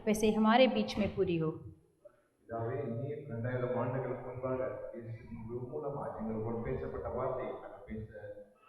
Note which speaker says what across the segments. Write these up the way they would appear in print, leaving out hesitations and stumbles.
Speaker 1: वैसे हमारे बीच में पूरी हो।
Speaker 2: இதாவே நீ 2000 ஆண்டுகளுக்கு முன்பாக இயேசு மூலமாக எங்களோடு பேசப்பட்ட வார்த்தை நாங்கள் பேச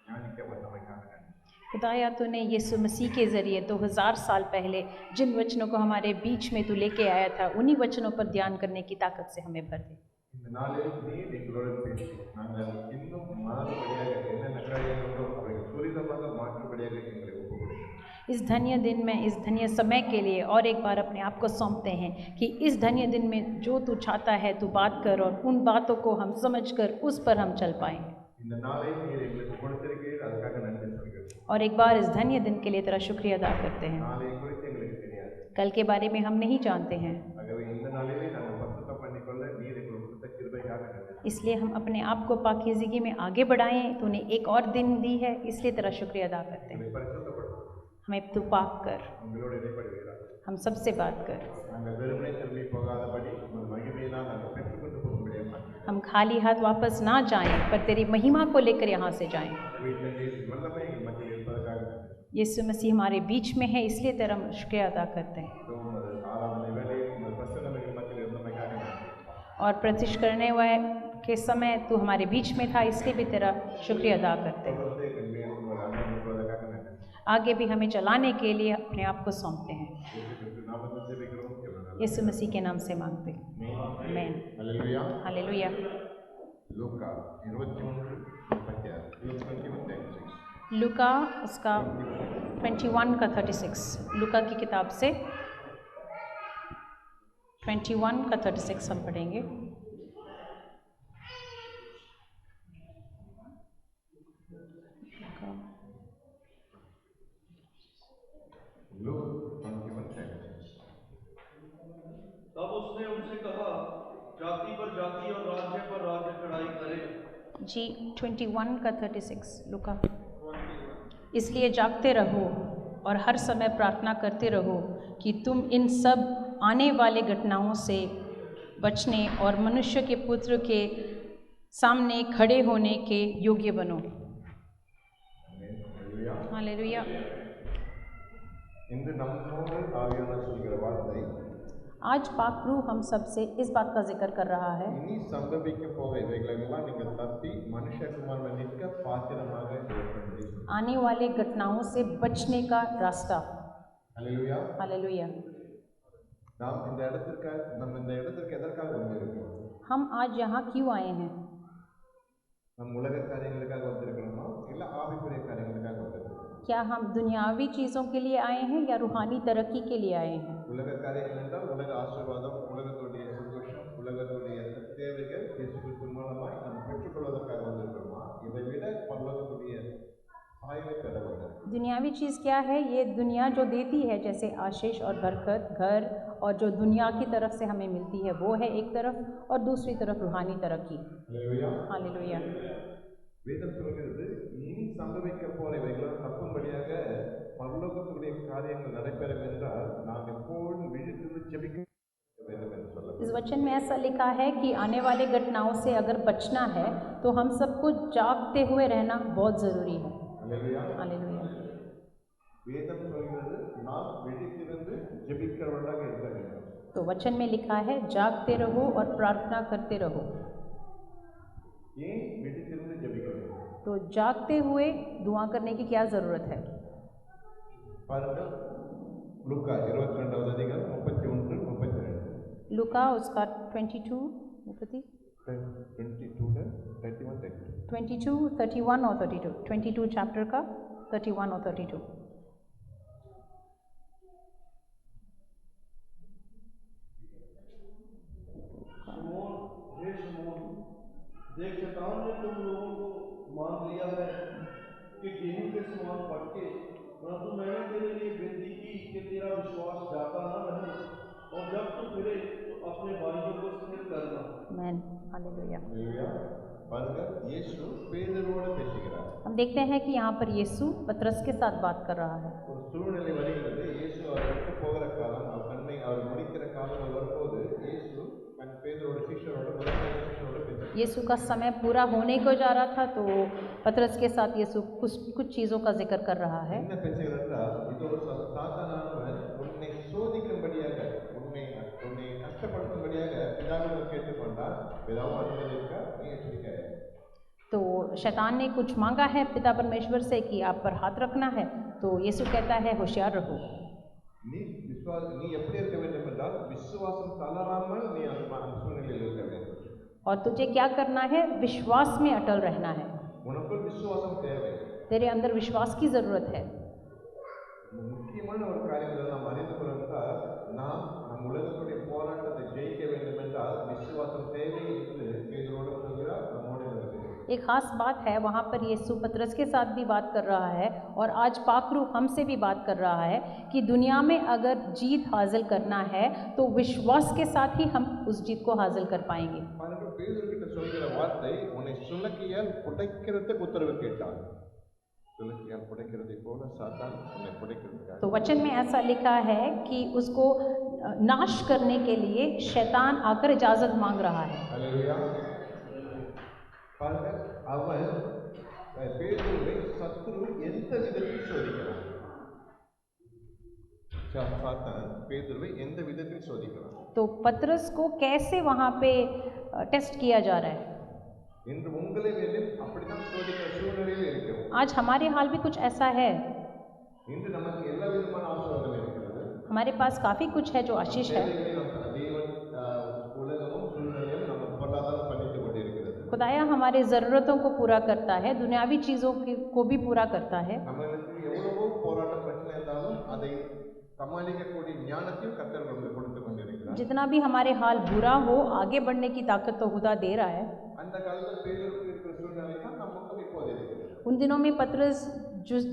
Speaker 2: ஞானிக்க வந்தமைக்காக நன்றி.
Speaker 1: खुदाया तूने यीशु मसीह के ज़रिए 2000 साल पहले जिन वचनों को हमारे बीच में तू लेके आया था, उन्हीं वचनों पर ध्यान करने की ताकत से हमें भर दे।
Speaker 2: இந்த நாளில் நீர் எங்களோடு பேசி நாங்கள் இன்னும் மாறுபடியாக என்னென்ன காரியங்களோ அவைகள் துரிதமாக மாற்றுபடியாக எங்களை ஒப்புக்கொடுக்கிறோம்.
Speaker 1: इस धन्य दिन में, इस धन्य समय के लिए और एक बार अपने आप को सौंपते हैं कि इस धन्य दिन में जो तू चाहता है तू बात कर और उन बातों को हम समझकर उस पर हम चल पाएं।
Speaker 2: இந்த நாளை நீர் எங்களுக்கு கொடுத்திருக்கிறீர், அதுக்காக நன்றி சொல்கிறோம்.
Speaker 1: और एक बार इस धन्य दिन के लिए तेरा शुक्रिया अदा करते हैं।
Speaker 2: நாளை குறித்து எங்களுக்கு தெரியாது,
Speaker 1: कल के बारे में हम नहीं जानते हैं,
Speaker 2: ஆகவே இந்த நாளிலே நாங்கள் பரிசுத்தம் பண்ணிக்கொள்ள நீர் எங்களுக்கு கொடுத்த கிருபைக்காக நன்றி.
Speaker 1: इसलिए हम अपने आप को पाकीज़गी में आगे बढ़ाएं। तूने एक और दिन दी है, इसलिए तेरा शुक्रिया अदा करते हैं।
Speaker 2: எங்களை பரிசுத்தப்படுத்தும்,
Speaker 1: हमें तू पाक कर,
Speaker 2: உங்களோடு இடைப்படுகிறார்.
Speaker 1: हम सबसे बात कर।
Speaker 2: நாங்கள் வெறுமனே திரும்பி போகாதபடி உங்கள் மகிமையினால் நாங்கள் பெற்றுக்கொண்டு போகும்படியாக
Speaker 1: हम खाली हाथ वापस ना जाएं, पर तेरी महिमा को लेकर यहाँ से जाएं।
Speaker 2: வீட்டில் இயேசு வல்லமை எங்கள் மத்தியில் இருப்பதற்காக நன்றி.
Speaker 1: यीशु मसीह हमारे बीच में है, इसलिए तेरा शुक्रिया अदा करते हैं।
Speaker 2: உமது ஆராதனை வேளையில் உங்கள் பிரசன்னம் எங்கள் மத்தியில் இருந்தமைக்காக நன்றி.
Speaker 1: और प्रतिष्ठा करने वाले के समय तू हमारे बीच में था, इसलिए भी तेरा शुक्रिया अदा करते हैं।
Speaker 2: தொடர்ந்து எங்கள் மேல் உங்கள் அன்பை ஊற்றுவதற்காக நன்றி.
Speaker 1: आगे भी हमें चलाने के लिए अपने आप को सौंपते हैं।
Speaker 2: இயேசு கிறிஸ்து நாமத்தில் ஜெபிக்கிறோம், ஜெபம்
Speaker 1: यीशु मसीह के नाम से मांगते हैं, आमीन।
Speaker 2: ஹல்லேலூயா.
Speaker 1: हालेलुया।
Speaker 2: லூக்கா 21:36. லூக் 21:36.
Speaker 1: लूका उसका 21 का 36, लूका की किताब से 21 का 36 हम पढ़ेंगे।
Speaker 2: लूक 21:36.
Speaker 3: तब उसने उनसे कहा, जाति पर जाति और राज्य पर राज्य चढ़ाई करे।
Speaker 1: जी 21 का 36 लूका। इसलिए जागते रहो और हर समय प्रार्थना करते रहो कि तुम इन सब आने वाले घटनाओं से बचने और मनुष्य के पुत्र के सामने खड़े होने के योग्य बनो।
Speaker 2: ஹல்லேலூயா.
Speaker 1: हालेलुया।
Speaker 2: இன்று நம்மோடு ஆவியானவர் சொல்கிற வார்த்தை,
Speaker 1: आज पाक रूह हम सब से इस बात का जिक्र कर रहा है,
Speaker 2: இனி சம்பவிக்க போக இவைகளெல்லாம் நீங்கள் தப்பி மனுஷகுமாரன் நிற்க பாத்திரமாக இருப்பது.
Speaker 1: आने वाले घटनाओं से बचने का रास्ता।
Speaker 2: ஹல்லேலூயா.
Speaker 1: हालेलुया।
Speaker 2: நாம் இந்த இடத்திற்கு எதற்காக வந்திருக்கிறோம்?
Speaker 1: हम आज यहाँ क्यों आए हैं?
Speaker 2: நம் உலக காரியங்களுக்காக வந்திருக்கிறோமா இல்ல ஆவிக்குரிய காரியங்களுக்காக வந்திருக்கிறோம்?
Speaker 1: क्या हम दुनियावी चीज़ों के लिए आए हैं या रूहानी तरक्की के लिए आए हैं?
Speaker 2: உலக காரியங்கள் என்றால் உலக ஆசீர்வாதம், உலகத்துடைய சந்தோஷம், உலகத்துடைய தேவைகள் இயேசு கிறிஸ்து மூலமாய் நாம் பெற்றுக்கொள்வதற்காக வந்திருக்கிறோமா? இதை விட பரலோகத்துடைய சாயலை பெற வந்திருக்கிறோம்.
Speaker 1: दुनियावी चीज़ क्या है? ये दुनिया जो देती है, जैसे आशीष और बरकत, घर, और जो दुनिया की तरफ से हमें मिलती है वो है एक तरफ, और दूसरी तरफ रूहानी तरक्की।
Speaker 2: ஹல்லேலூயா.
Speaker 1: हालेलुया।
Speaker 2: வேதம் சொல்கிறது, இனி சம்பவிக்க போற இவைகளும் தப்பும்படியாக பரலோகத்துடைய காரியங்கள் நடைபெறும் என்றால் நாம் எப்போதும் விழித்து ஜெபிக்க வேண்டும் என்று சொல்லப்படுகிறது.
Speaker 1: इस वचन में ऐसा लिखा है कि आने वाले घटनाओं से अगर बचना है तो हम सबको जागते हुए रहना बहुत ज़रूरी है।
Speaker 2: ஹல்லேலூயா.
Speaker 1: हालेलुया।
Speaker 2: வேதம் சொல்கிறது நாம் விழித்திருந்து ஜெபிக்கிறவர்களாக இருக்க வேண்டும்.
Speaker 1: तो वचन में लिखा है जागते रहो और प्रार्थना करते रहो।
Speaker 2: ஏன் விழித்திருந்து ஜெபிக்க வேண்டும்?
Speaker 1: तो जागते हुए दुआ करने की क्या ज़रूरत है?
Speaker 2: பாருங்கள், லூக்கா 22வது அதிகாரம் 31 32.
Speaker 1: लूका उसका 22 मुपति
Speaker 2: 22 31 32.
Speaker 1: 22 31 और 32, 22 चैप्टर का 31 और 32।
Speaker 3: शमौन, हे शमौन, देख शैतान ने तुम लोगों को मान लिया है कि गेहूं के समान फटके, परंतु मैंने तेरे लिए विनती की कि तेरा विश्वास जाता न रहे, और जब तू फिरे तो अपने भाइयों को स्थिर करना।
Speaker 1: मैन हालेलुया।
Speaker 2: ஹல்லேலூயா. பாருங்கள், இயேசு பேதுருவோடு பேசுகிறார்.
Speaker 1: हम देखते हैं कि यहाँ पर यीशु पतरस के साथ बात कर रहा है।
Speaker 2: ஒரு சூழ்நிலை வருகிறது, இயேசு அவர் விட்டு போகிற காலம், அவர் தன்னை அவர் முடிக்கிற காலம் வரும்போது இயேசு பேதுருவோட சீஷரோட முதல் சீஷரோட பேசுகிறார்.
Speaker 1: यीशु का समय पूरा होने को जा रहा था, तो पतरस के साथ यीशु कुछ चीज़ों का जिक्र कर रहा है।
Speaker 2: என்ன பேசுகிறார் என்றால், இதோ சாத்தானானவன் உன்னை சோதிக்கும்படியாக பிதாவும் அனுமதி இருக்கா, நீ எச்சரிக்கை.
Speaker 1: तो शैतान ने कुछ मांगा है पिता परमेश्वर से कि आप पर हाथ रखना है, तो यीशु कहता है होशियार रहो.
Speaker 2: நீ எப்படி இருக்க வேண்டும் என்றால் விசுவாசம் தளராமல் நீ அந்த சூழ்நிலையில் இருக்க வேண்டும்.
Speaker 1: और तुझे क्या करना है? विश्वास में अटल रहना है.
Speaker 2: உனக்குள் விசுவாசம் தேவை.
Speaker 1: तेरे अंदर विश्वास की जरूरत है.
Speaker 2: முக்கியமான ஒரு காரியம் நாம் அறிந்து கொள்வதால் நாம் நம் உலகத்துடைய போராட்டத்தை ஜெயிக்க வேண்டும் என்றால் விசுவாசம் தேவை என்று பேதுருவோடு சொல்கிறார். நம்மோடு இருக்கிறது.
Speaker 1: एक खास बात है, वहाँ पर यीशु पतरस के साथ भी बात कर रहा है और आज पाकरू हमसे भी बात कर रहा है कि दुनिया में अगर जीत हासिल करना है तो विश्वास के साथ ही हम उस जीत को हासिल कर पाएंगे.
Speaker 2: பேதுருக்கிட்ட சொல்கிற வார்த்தை உன்னை சுளக்கியால் புடைக்கிறதுக்கு உத்தரவு கேட்டான். சுளக்கியால் புடைக்கிறதை போல சாத்தான் உன்னை புடைக்கிறதுக்காக.
Speaker 1: तो वचन में ऐसा लिखा है कि उसको नाश करने के लिए शैतान आकर इजाजत मांग रहा है.
Speaker 2: हालेलुया. பாருங்க, அவன் பேதுருவை சத்துரு எந்த விதத்தில் சோதிக்கிறான்? சாத்தான் பேதுருவை எந்த விதத்தில் சோதிக்கிறான்?
Speaker 1: तो पतरस को कैसे वहाँ पे टेस्ट किया जा रहा है?
Speaker 2: இன்று உங்களை வேண்டியும் அப்படித்தான் சோதிக்கிற சூழ்நிலையில் இருக்கிறோம்.
Speaker 1: आज हमारे हाल भी कुछ ऐसा है.
Speaker 2: இன்று நமக்கு எல்லா விதமான ஆசீர்வாதம் இருக்கிறது.
Speaker 1: हमारे पास काफ़ी कुछ है जो आशीष है.
Speaker 2: உலகமும் சூழ்நிலையும் நம்ம பொருளாதாரம் பண்ணிட்டு கொண்டு இருக்கிறது.
Speaker 1: खुदाया हमारे ज़रूरतों को पूरा करता है, दुनियावी चीज़ों को भी पूरा करता है.
Speaker 2: நம்மளுக்கு எவ்வளவோ போராட்டம் பிரச்சனை இருந்தாலும் அதை சமாளிக்கக்கூடிய ஞானத்தையும் கர்த்தர் நமக்கு கொடுத்து கொண்டிருக்கிறார்.
Speaker 1: जितना भी हमारे हाल बुरा हो, आगे बढ़ने की ताकत तो खुदा दे रहा है.
Speaker 2: அந்த காலத்தில் பேதுருக்கு இருக்கிற சூழ்நிலை தான் நமக்கும் இப்போது இருக்கிறது.
Speaker 1: उन दिनों में पतरस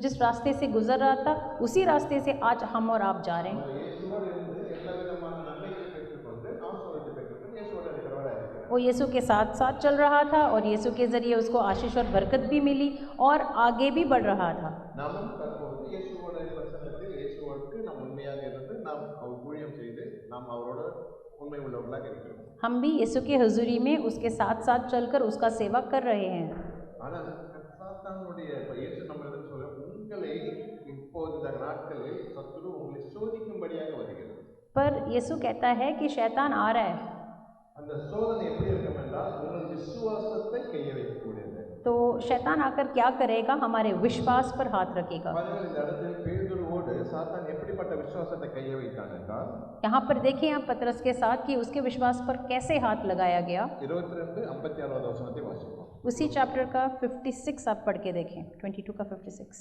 Speaker 1: जिस रास्ते से गुजर रहा था, उसी रास्ते से आज हम और आप जा रहे हैं.
Speaker 2: இயேசுவோடு இருந்து எல்லா விதமான நன்மைகளை பெற்றுக்கொண்டு ஆசீர்வாதத்தை பெற்றுக்கொண்டு இயேசுவோடு இருக்கிறவராக இருக்கிறார்.
Speaker 1: वो यीशु के साथ साथ चल रहा था और यीशु के ज़रिए उसको आशीष और बरकत भी मिली और आगे भी बढ़ रहा था.
Speaker 2: நாமும் தற்போது இயேசுவோட பிரசன்னத்தில் இயேசுவோடு நாம் உண்மையாக இருந்து நாம் அவர் ஊழியம் செய்து நாம் அவரோட உண்மை உள்ளவர்களாக இருக்கிறோம்.
Speaker 1: हम भी यीशु के हुजूरी में उसके साथ साथ चलकर उसका सेवा कर रहे हैं.
Speaker 2: ஆனால் சாத்தானுடைய இயேசு நம்மளிடம் சொல்ல உங்களை இப்போது இந்த நாட்களில் சத்துரு உங்களை சோதிக்கும்படியாக வருகிறது.
Speaker 1: पर यीशु कहता है कि शैतान आ रहा है.
Speaker 2: அந்த சோதனை எப்படி இருக்கும் என்றால் உங்கள் விசுவாசத்தை கைய வைக்கக்கூடியது.
Speaker 1: तो शैतान आकर क्या करेगा? हमारे विश्वास पर हाथ रखेगा.
Speaker 2: பாருங்கள், இந்த இடத்தில் பேதுருவோடு சாத்தான் எப்படிப்பட்ட விசுவாசத்தை கைய வைத்தான் என்றால்
Speaker 1: यहाँ पर देखें आप पतरस के साथ कि उसके विश्वास पर कैसे हाथ लगाया गया.
Speaker 2: 22:56 वचनத்தை वासिப்போம்.
Speaker 1: उसी चैप्टर का 56 आप पढ़ के देखें. 22 का 56.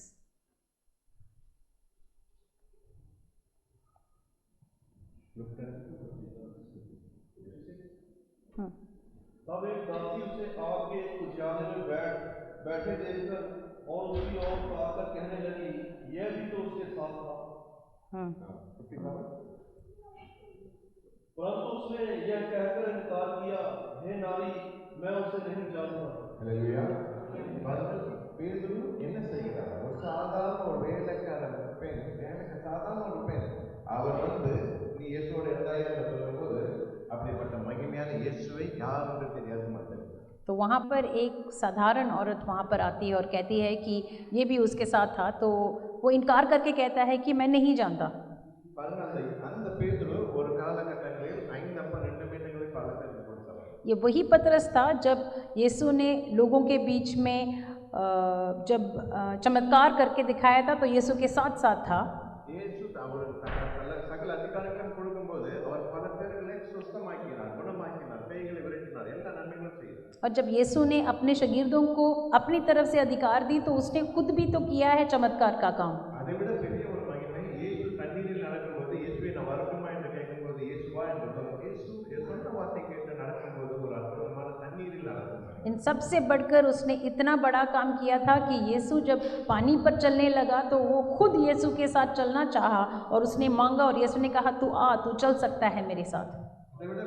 Speaker 3: तब एक दासी उसे आग के उजाले में बैठे देखकर और उसकी ओर आकर कहने लगी, यह भी तो उसके साथ था. परंतु उसने यह कहकर इनकार किया, हे नारी, मैं उसे नहीं जानता.
Speaker 2: हालेलुया. பேதுரு என்ன செய்கிறார்? ஒரு சாதாரண ஒரு வேலைக்கார பெண், எனக்கு சாதாரண ஒரு பெண், அவர் நீ இயேசுவோட இருந்தாய் என்று சொல்லும்போது அப்படிப்பட்ட மகிமையான இயேசுவை யார் என்று தெரியாது மாட்டார்.
Speaker 1: तो वहाँ पर एक साधारण औरत वहाँ पर आती है और कहती है कि ये भी उसके साथ था, तो वो इनकार करके कहता है कि मैं नहीं जानता.
Speaker 2: அந்த பேதுரு ஒரு காலகட்டங்களில் 5 அப்பம் 2 மீன்களை பலருக்கு கொடுத்தார்.
Speaker 1: ये वही पतरस था जब यीशु ने लोगों के बीच में जब चमत्कार करके दिखाया था, तो यीशु के साथ साथ था.
Speaker 2: இயேசு அவர் சகல அதிகாரங்களும் கொடுக்கும்போது அவர் பல பேர்களை சுத்தமாக்கினார், குணமாக்கினார், பேய்களை விரட்டினார், எல்லா நன்மைகளும் செய்தார்.
Speaker 1: और जब यीशु ने अपने शागिर्दों को अपनी तरफ से अधिकार दी, तो उसने खुद भी तो किया है चमत्कार का काम.
Speaker 2: அதை விட பெரிய ஒரு மகிமை, இயேசு தண்ணீரில் நடக்கும்போது இயேசுவை நான் வரட்டுமா என்று கேட்கும்போது இயேசுவா என்று இயேசு சொன்ன வார்த்தை கேட்டு நடக்கும்போது ஒரு அற்புதமான தண்ணீரில் நடக்கும்.
Speaker 1: इन सबसे बढ़कर उसने इतना बड़ा काम किया था कि यीशु जब पानी पर चलने लगा तो वो खुद यीशु के साथ चलना चाहा और उसने मांगा और यीशु ने कहा तू आ, तू चल सकता है मेरे साथ.
Speaker 2: அதை விட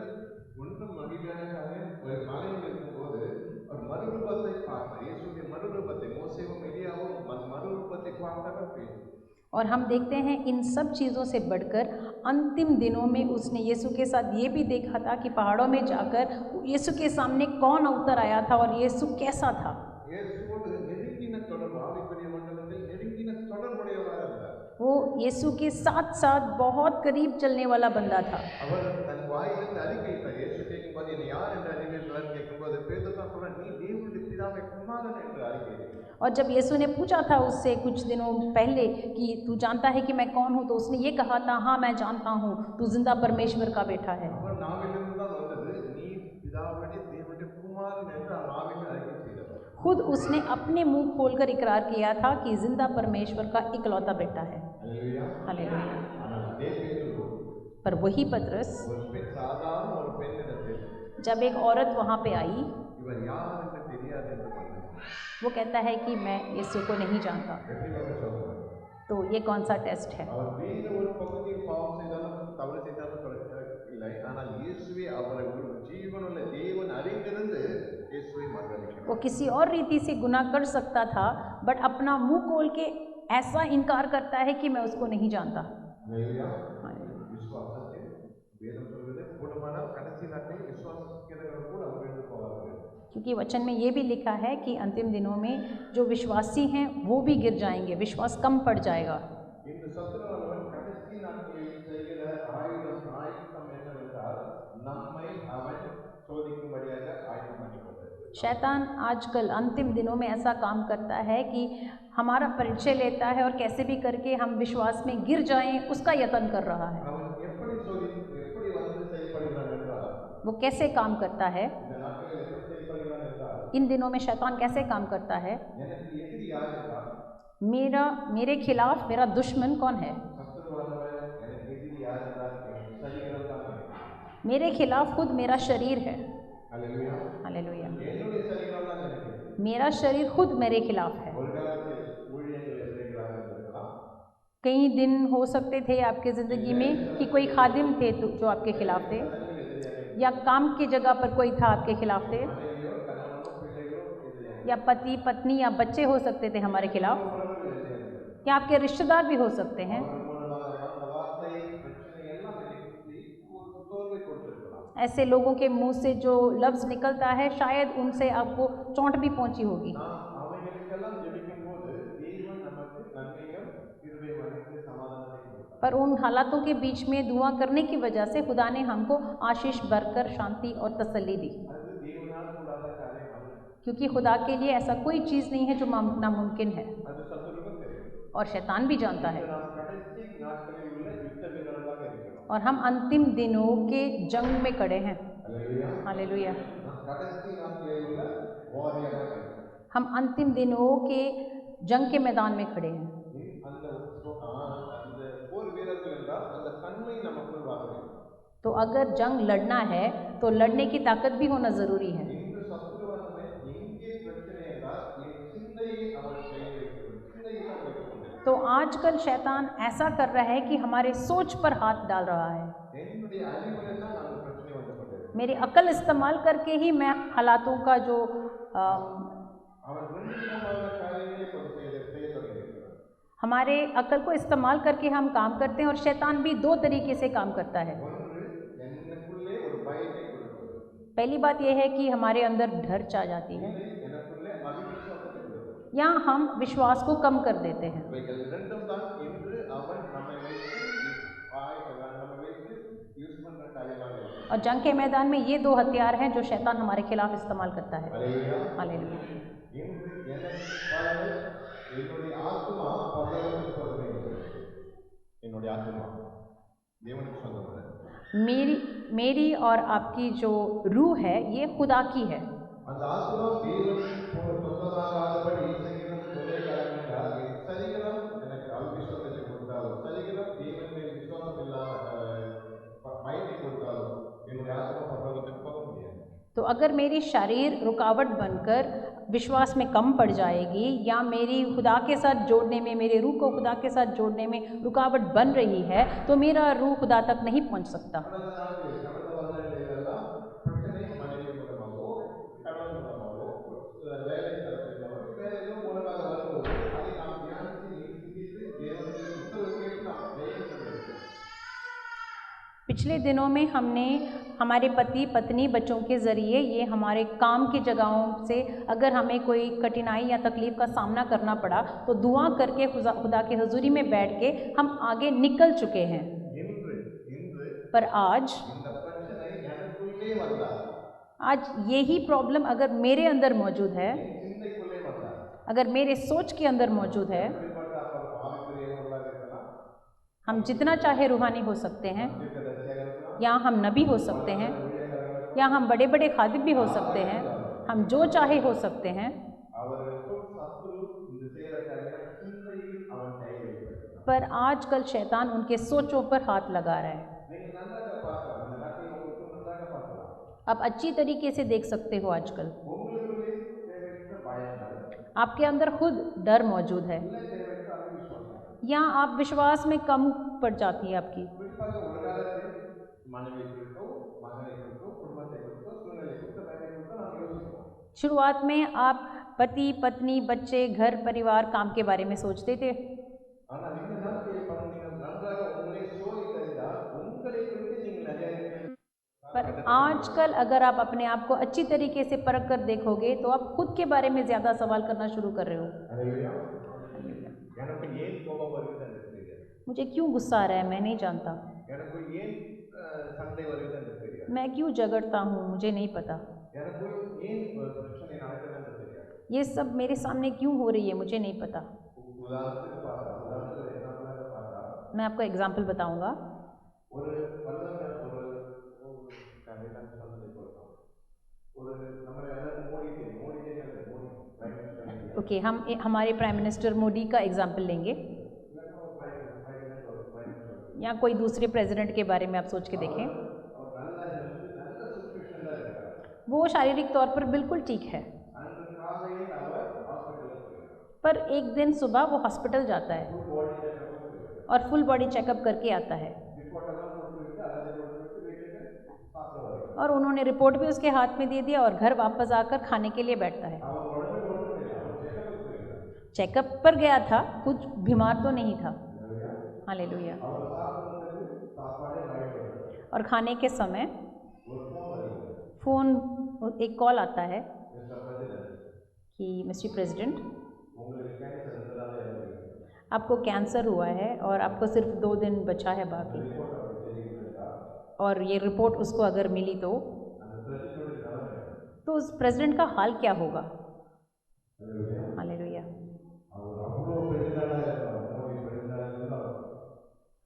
Speaker 2: ஒன்றும் மகிமையான காரியம், ஒரு மலையில் இருக்கும்போது ஒரு மறுரூபத்தை பார்த்தார். இயேசுடைய மறுரூபத்தை மோசேவும் எலியாவும் மறுரூபத்தை பார்த்தவர் பேதுரு.
Speaker 1: और हम देखते हैं इन सब चीज़ों से बढ़कर अंतिम दिनों में उसने यीशु के साथ ये भी देखा था कि पहाड़ों में जाकर यीशु के सामने कौन उतर आया था और यीशु कैसा था.
Speaker 2: இயேசுவோடு நெருங்கின தொடர்பு, ஆவிக்குரிய மண்டலத்தில் நெருங்கின தொடர்புடையவராக இருந்தார்.
Speaker 1: वो यीशु के साथ साथ बहुत करीब चलने वाला बंदा था।
Speaker 2: அவர் தன் வாயிலிருந்து அறிக்கையிட்டார். இயேசு கேட்கும்போது என்னை யார் என்று அறிவீர்கள்னு கேட்கும்போது பேதுரு தான் சொல்றான், நீ தேவனுடைய பிதாவின் குமாரன் என்று அறிக்கையிட்டார்.
Speaker 1: और जब यीशु ने पूछा था उससे कुछ दिनों पहले कि तू जानता है कि मैं कौन हूँ, तो उसने ये कहा था, हाँ मैं जानता हूँ, तू जिंदा परमेश्वर का बेटा है।
Speaker 2: அவர் நாவிலிருந்து தான் வந்தது, நீ பிதாவுடைய தேவனுடைய குமாரன் என்று நாவிலிருந்து அறிக்கை செய்தார்.
Speaker 1: खुद उसने अपने मुंह खोलकर इकरार किया था कि जिंदा परमेश्वर का इकलौता बेटा है।
Speaker 2: அல்லேலூயா.
Speaker 1: हालेलुया।
Speaker 2: ஆனால் அதே பேதுரு
Speaker 1: पर वही पतरस
Speaker 2: ஒரு பெண், சாதாரண ஒரு பெண்ணிடத்தில்
Speaker 1: जब एक औरत वहाँ पे आई,
Speaker 2: இவர் யார் என்று தெரியாது என்று சொன்னார்.
Speaker 1: वो कहता है कि मैं यीशु को नहीं जानता।
Speaker 2: எப்படி வந்து சொல்றார்?
Speaker 1: तो ये कौन सा टेस्ट है?
Speaker 2: அவர் வேறு ஒரு பகுதியில் பாவம் செய்தாலும் தவறு செய்தாலும் இல்லை, ஆனால் இயேசுவே அவரை ஒரு ஜீவனுள்ள தேவன் அறிந்திருந்து இயேசுவை மறுதலிக்கிறார்.
Speaker 1: वो किसी और रीति से गुनाह कर सकता था, बट अपना मुंह खोल के ऐसा इनकार करता है कि मैं उसको नहीं जानता।
Speaker 2: அல்லேலூயா. விசுவாசத்தில் வேதம் சொல்கிறது, கூடுமானால் கடைசி நாட்டில் விசுவாசிக்கிறவர்கள் கூட அவர் எழுந்து போவார்கள்.
Speaker 1: क्योंकि वचन में ये भी लिखा है कि अंतिम दिनों में जो विश्वासी हैं वो भी गिर जाएंगे, विश्वास कम पड़ जाएगा।
Speaker 2: இந்த சத்துருவானவன் கடைசி நாட்களில் செய்கிற ஆயுதம் என்னவென்றால் நம்மை அவன் சோதிக்கும்படியாக ஆயுதம் பண்ணப்பட்டது.
Speaker 1: शैतान आजकल अंतिम दिनों में ऐसा काम करता है कि हमारा परिचय लेता है और कैसे भी करके हम विश्वास में गिर जाएं, उसका यत्न कर रहा है।
Speaker 2: அவன் எப்படி வந்து செயல்படுகிறான் என்றால்,
Speaker 1: वो कैसे काम करता है?
Speaker 2: இந்த நாட்களில் எப்படி செயல்படுகிறான் என்றால்,
Speaker 1: इन दिनों में शैतान कैसे काम करता है?
Speaker 2: எனக்கு எதிரி யார் என்றால்,
Speaker 1: मेरे खिलाफ मेरा दुश्मन कौन है?
Speaker 2: சத்துருவானவன் எனக்கு எதிரி யார் என்றால் சரீரம் தான்.
Speaker 1: मेरे खिलाफ खुद मेरा शरीर है।
Speaker 2: அல்லேலூயா.
Speaker 1: हालेलुया।
Speaker 2: என்னுடைய சரீரம் தான் எனக்கு.
Speaker 1: मेरा शरीर खुद मेरे खिलाफ है।
Speaker 2: ஒரு காலத்தில் ஊழியர்கள் செய்கிறார்கள் என்றால்,
Speaker 1: कई दिन हो सकते थे आपके ज़िंदगी में कि कोई खादिम थे जो आपके खिलाफ थे, या काम की जगह पर कोई था आपके खिलाफ थे,
Speaker 2: மனைவியோ கணவனோ பிள்ளைகளோ எதிரியாக
Speaker 1: या पति पत्नी या बच्चे हो सकते थे हमारे खिलाफ, या आपके रिश्तेदार भी हो सकते हैं। ऐसे लोगों के मुंह से जो लफ्ज़ निकलता है शायद उनसे आपको चोट भी पहुंची होगी। पर उन हालातों के बीच में दुआ करने की वजह से खुदा ने हमको आशीष भरकर शांति और तसल्ली दी, क्योंकि खुदा के लिए ऐसा कोई चीज़ नहीं है जो नामुमकिन है, और शैतान भी जानता है। और हम अंतिम दिनों के जंग में खड़े हैं। हालेलुया। हम अंतिम दिनों के जंग के मैदान में खड़े हैं। तो अगर जंग लड़ना है तो लड़ने की ताकत भी होना ज़रूरी है। तो आजकल शैतान ऐसा कर रहा है कि हमारे सोच पर हाथ डाल रहा है। मेरी अकल इस्तेमाल करके ही मैं हालातों का जो हमारे अकल को इस्तेमाल करके हम काम करते हैं, और शैतान भी दो तरीके से काम करता है। पहली बात यह है कि हमारे अंदर डर छा जाती है, या हम विश्वास को कम कर देते हैं। और जंग के मैदान में ये दो हथियार हैं जो शैतान हमारे खिलाफ इस्तेमाल करता है। हालेलुया। मेरी और आपकी जो रूह है ये खुदा की है। तो अगर मेरी शरीर रुकावट बनकर विश्वास में कम पड़ जाएगी, या मेरी खुदा के साथ जोड़ने में, मेरे रूह को खुदा के साथ जोड़ने में रुकावट बन रही है, तो मेरा रूह खुदा तक नहीं पहुंच सकता। पिछले दिनों में हमने हमारे पति पत्नी बच्चों के ज़रिए ये हमारे काम की जगहों से अगर हमें कोई कठिनाई या तकलीफ़ का सामना करना पड़ा तो दुआ करके खुदा के हुजूरी में बैठ के हम आगे निकल चुके हैं।
Speaker 2: இன்று இன்று
Speaker 1: पर आज
Speaker 2: இந்த பிரச்சனை எனக்குள்ளே வந்தால்,
Speaker 1: आज यही प्रॉब्लम अगर मेरे अंदर मौजूद है,
Speaker 2: என் சிந்தைக்குள்ளே வந்தால்,
Speaker 1: अगर मेरे सोच के अंदर मौजूद है,
Speaker 2: எப்படிப்பட்ட அப்பர் ஆவிக்குரியவர்களாக இருக்கலாம்,
Speaker 1: हम जितना चाहे रूहानी हो सकते हैं,
Speaker 2: தீர்க்கதரிசியாக இருக்கலாம்,
Speaker 1: या हम नबी हो सकते हैं, या हम बड़े बड़े खादिम भी हो सकते हैं, हम जो चाहे हो सकते हैं,
Speaker 2: அவர்களுக்கும் சத்துரு இந்த செய்கிற காரியம் சிந்தையில் அவன் கை வைத்திருக்கிறான்.
Speaker 1: पर आजकल शैतान उनके सोचों पर हाथ लगा रहा है।
Speaker 2: நீங்கள் நன்றாக பார்க்கலாம், இந்த நாட்டில் உங்களுக்கு நன்றாக பார்க்கலாம்.
Speaker 1: आप अच्छी तरीके से देख सकते हो आजकल
Speaker 2: உங்களுக்குள்ளே தேவையற்ற பயங்கள்,
Speaker 1: आपके अंदर खुद डर मौजूद है,
Speaker 2: இல்லை தேவையற்ற அவிசுவாசம்.
Speaker 1: या आप विश्वास में कम पड़ जाती है आपकी।
Speaker 2: குறிப்பாக ஒரு காலத்தில் மனைவி குறித்தோ, மகனை குறித்தோ, குடும்பத்தை குறித்தோ, சூழ்நிலை குறித்தோ, வேலை குறித்தோ நாம் யோசிப்போம்.
Speaker 1: शुरुआत में आप पति पत्नी बच्चे घर परिवार काम के बारे में सोचते थे,
Speaker 2: ஆனால் இந்த நாட்களில் நீங்கள் நன்றாக உங்களை சோதித்தறிந்தால் உங்களை குறித்து நீங்கள் நிறைய
Speaker 1: पर आजकल अगर आप अपने आप को अच्छी तरीके से परख कर देखोगे तो आप खुद के बारे में ज़्यादा सवाल करना शुरू कर रहे हो।
Speaker 2: அல்லேலூயா. எனக்கு ஏன் கோபம் வருகிறது என்று தெரியாது,
Speaker 1: मुझे क्यों गुस्सा आ रहा है मैं नहीं जानता,
Speaker 2: எனக்கு ஏன் சண்டை வருகிறது என்று தெரியாது,
Speaker 1: मैं क्यों झगड़ता हूँ मुझे नहीं पता,
Speaker 2: எனக்கு ஏன் பிரச்சனை நடக்கிறது என்று தெரியாது.
Speaker 1: ये सब मेरे सामने क्यों हो रही है मुझे नहीं पता।
Speaker 2: உதாரணத்துக்கு பார்த்தா, உதாரணத்துக்கு எக்ஸாம்பிளாக பார்த்தா,
Speaker 1: मैं आपको एग्जाम्पल बताऊंगा।
Speaker 2: ஒரு வல்லமை ஒரு நம்ம எல்லாரும் மோடி தெரியும், மோடி தெரியும், Modi prime minister India.
Speaker 1: Okay हम हमारे प्राइम मिनिस्टर मोदी का एग्जाम्पल लेंगे, या कोई दूसरे प्रेसिडेंट के बारे में आप सोच के देखें।
Speaker 2: और நல்ல हेल्थ, நல்ல सिचुएशन இருக்காரு.
Speaker 1: वो शारीरिक तौर पर बिल्कुल ठीक है,
Speaker 2: அன்று காலையில் அவர் ஹாஸ்பிட்டலுக்கு போகிறார்.
Speaker 1: पर एक दिन सुबह वो हॉस्पिटल जाता है
Speaker 2: ஃபுல் பாடி செக்கப் போகிறார்.
Speaker 1: और फुल बॉडी चेकअप करके आता है,
Speaker 2: ரிப்போர்ட் எல்லாம் கொடுத்துட்டு அல்லாத கொடுத்துட்டு வீட்டுக்கு சாப்பிட வருகிறார்.
Speaker 1: और उन्होंने रिपोर्ट भी उसके हाथ में दे दिया और घर वापस आकर खाने के लिए बैठता है।
Speaker 2: அவர் உடம்புக்கு ஒன்றும் இல்லை, அவர் செக்கப் போகிறார்.
Speaker 1: चेकअप पर गया था, कुछ बीमार तो नहीं था। हालेलुया।
Speaker 2: அவர் சாப்பிடும்போது சாப்பாடே வாங்கிட்டு
Speaker 1: और खाने के समय
Speaker 2: ஒரு ஃபோன் வருகிறது.
Speaker 1: फ़ोन एक कॉल आता है
Speaker 2: மிஸ்டர் பிரசிடென்ட்,
Speaker 1: कि मिस्टर प्रेसिडेंट
Speaker 2: உங்களுக்கு கேன்சர் இருந்ததால இறந்துருக்கீங்க.
Speaker 1: आपको कैंसर हुआ है और आपको सिर्फ 2 दिन बचा है बाकी,
Speaker 2: ரிப்போர்ட் அவர் தெரிவிக்கிறதா
Speaker 1: और ये रिपोर्ट उसको अगर मिली
Speaker 2: அந்த பிரசிடென்ட் நிலைமை
Speaker 1: तो उस प्रेसिडेंट का हाल क्या होगा।
Speaker 2: அல்லேலூயா.
Speaker 1: हालेलुया।
Speaker 2: அவர் அவ்வளோ பிரசிடென்டாக இருந்தார், மோடி பிரசிடென்டாக இருந்தார்,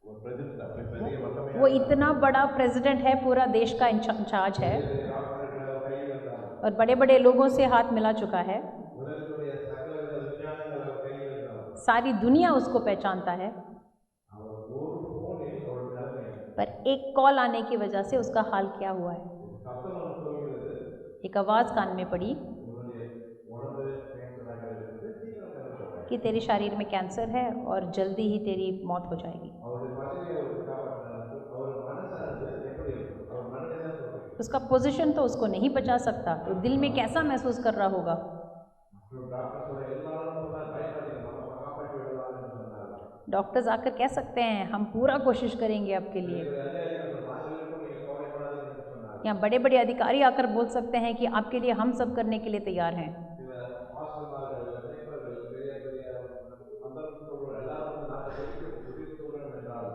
Speaker 2: ஒரு பிரசிடென்ட் அப்படி பெரிய வல்லமையாக
Speaker 1: वो इतना बड़ा प्रेसिडेंट है, पूरा देश का इंचार्ज है
Speaker 2: டாக்டர்கள் கையில் இருந்தார்,
Speaker 1: और बड़े बड़े लोगों से हाथ मिला चुका है,
Speaker 2: உலகத்துடைய சகல விஞ்ஞானங்கள் அவர் கையில் இருந்தார்.
Speaker 1: सारी दुनिया उसको पहचानता है,
Speaker 2: அவர் ஒரு ஃபோனில் ஒரு நிலைமை
Speaker 1: पर एक कॉल आने की वजह से उसका हाल क्या हुआ है।
Speaker 2: சத்தம் ஒன்று சொல்கிறது,
Speaker 1: एक आवाज़ कान में पड़ी
Speaker 2: உன்னுடைய உடம்பு கேன்சராக இருக்குது, சீக்கிரம் கண்டுபிடிப்பார்.
Speaker 1: कि तेरे शरीर में कैंसर है और जल्दी ही तेरी मौत हो जाएगी।
Speaker 2: அவருடைய பதவியை அவருக்கு காப்பாற்றினார். அவர் மனசானது எப்படி இருக்கும், அவர் மனதை தான் சொல்றீங்க.
Speaker 1: उसका पोजीशन तो उसको नहीं बचा सकता, तो दिल में कैसा महसूस कर रहा होगा।
Speaker 2: டாக்டர் சொல்ற எல்லாரும் சொன்னார், பயப்படாதீங்க, நம்ம காப்பாற்றி விடலாம்னு சொன்னார்.
Speaker 1: डॉक्टर्स आकर कह सकते हैं हम पूरा कोशिश करेंगे आपके लिए,
Speaker 2: அதிகாரிகள் நாங்களுக்கும் நீங்கள் கவலைப்படாதீங்கன்னு சொன்னார்.
Speaker 1: या बड़े बड़े अधिकारी आकर बोल सकते हैं कि आपके लिए हम सब करने के लिए तैयार हैं।
Speaker 2: சில ஆசிரியர்கள், நண்பர்கள், பெரிய பெரிய மந்திரத்தோடு எல்லாரும் நாங்கள் உதவி செய்கிறோம் என்றால்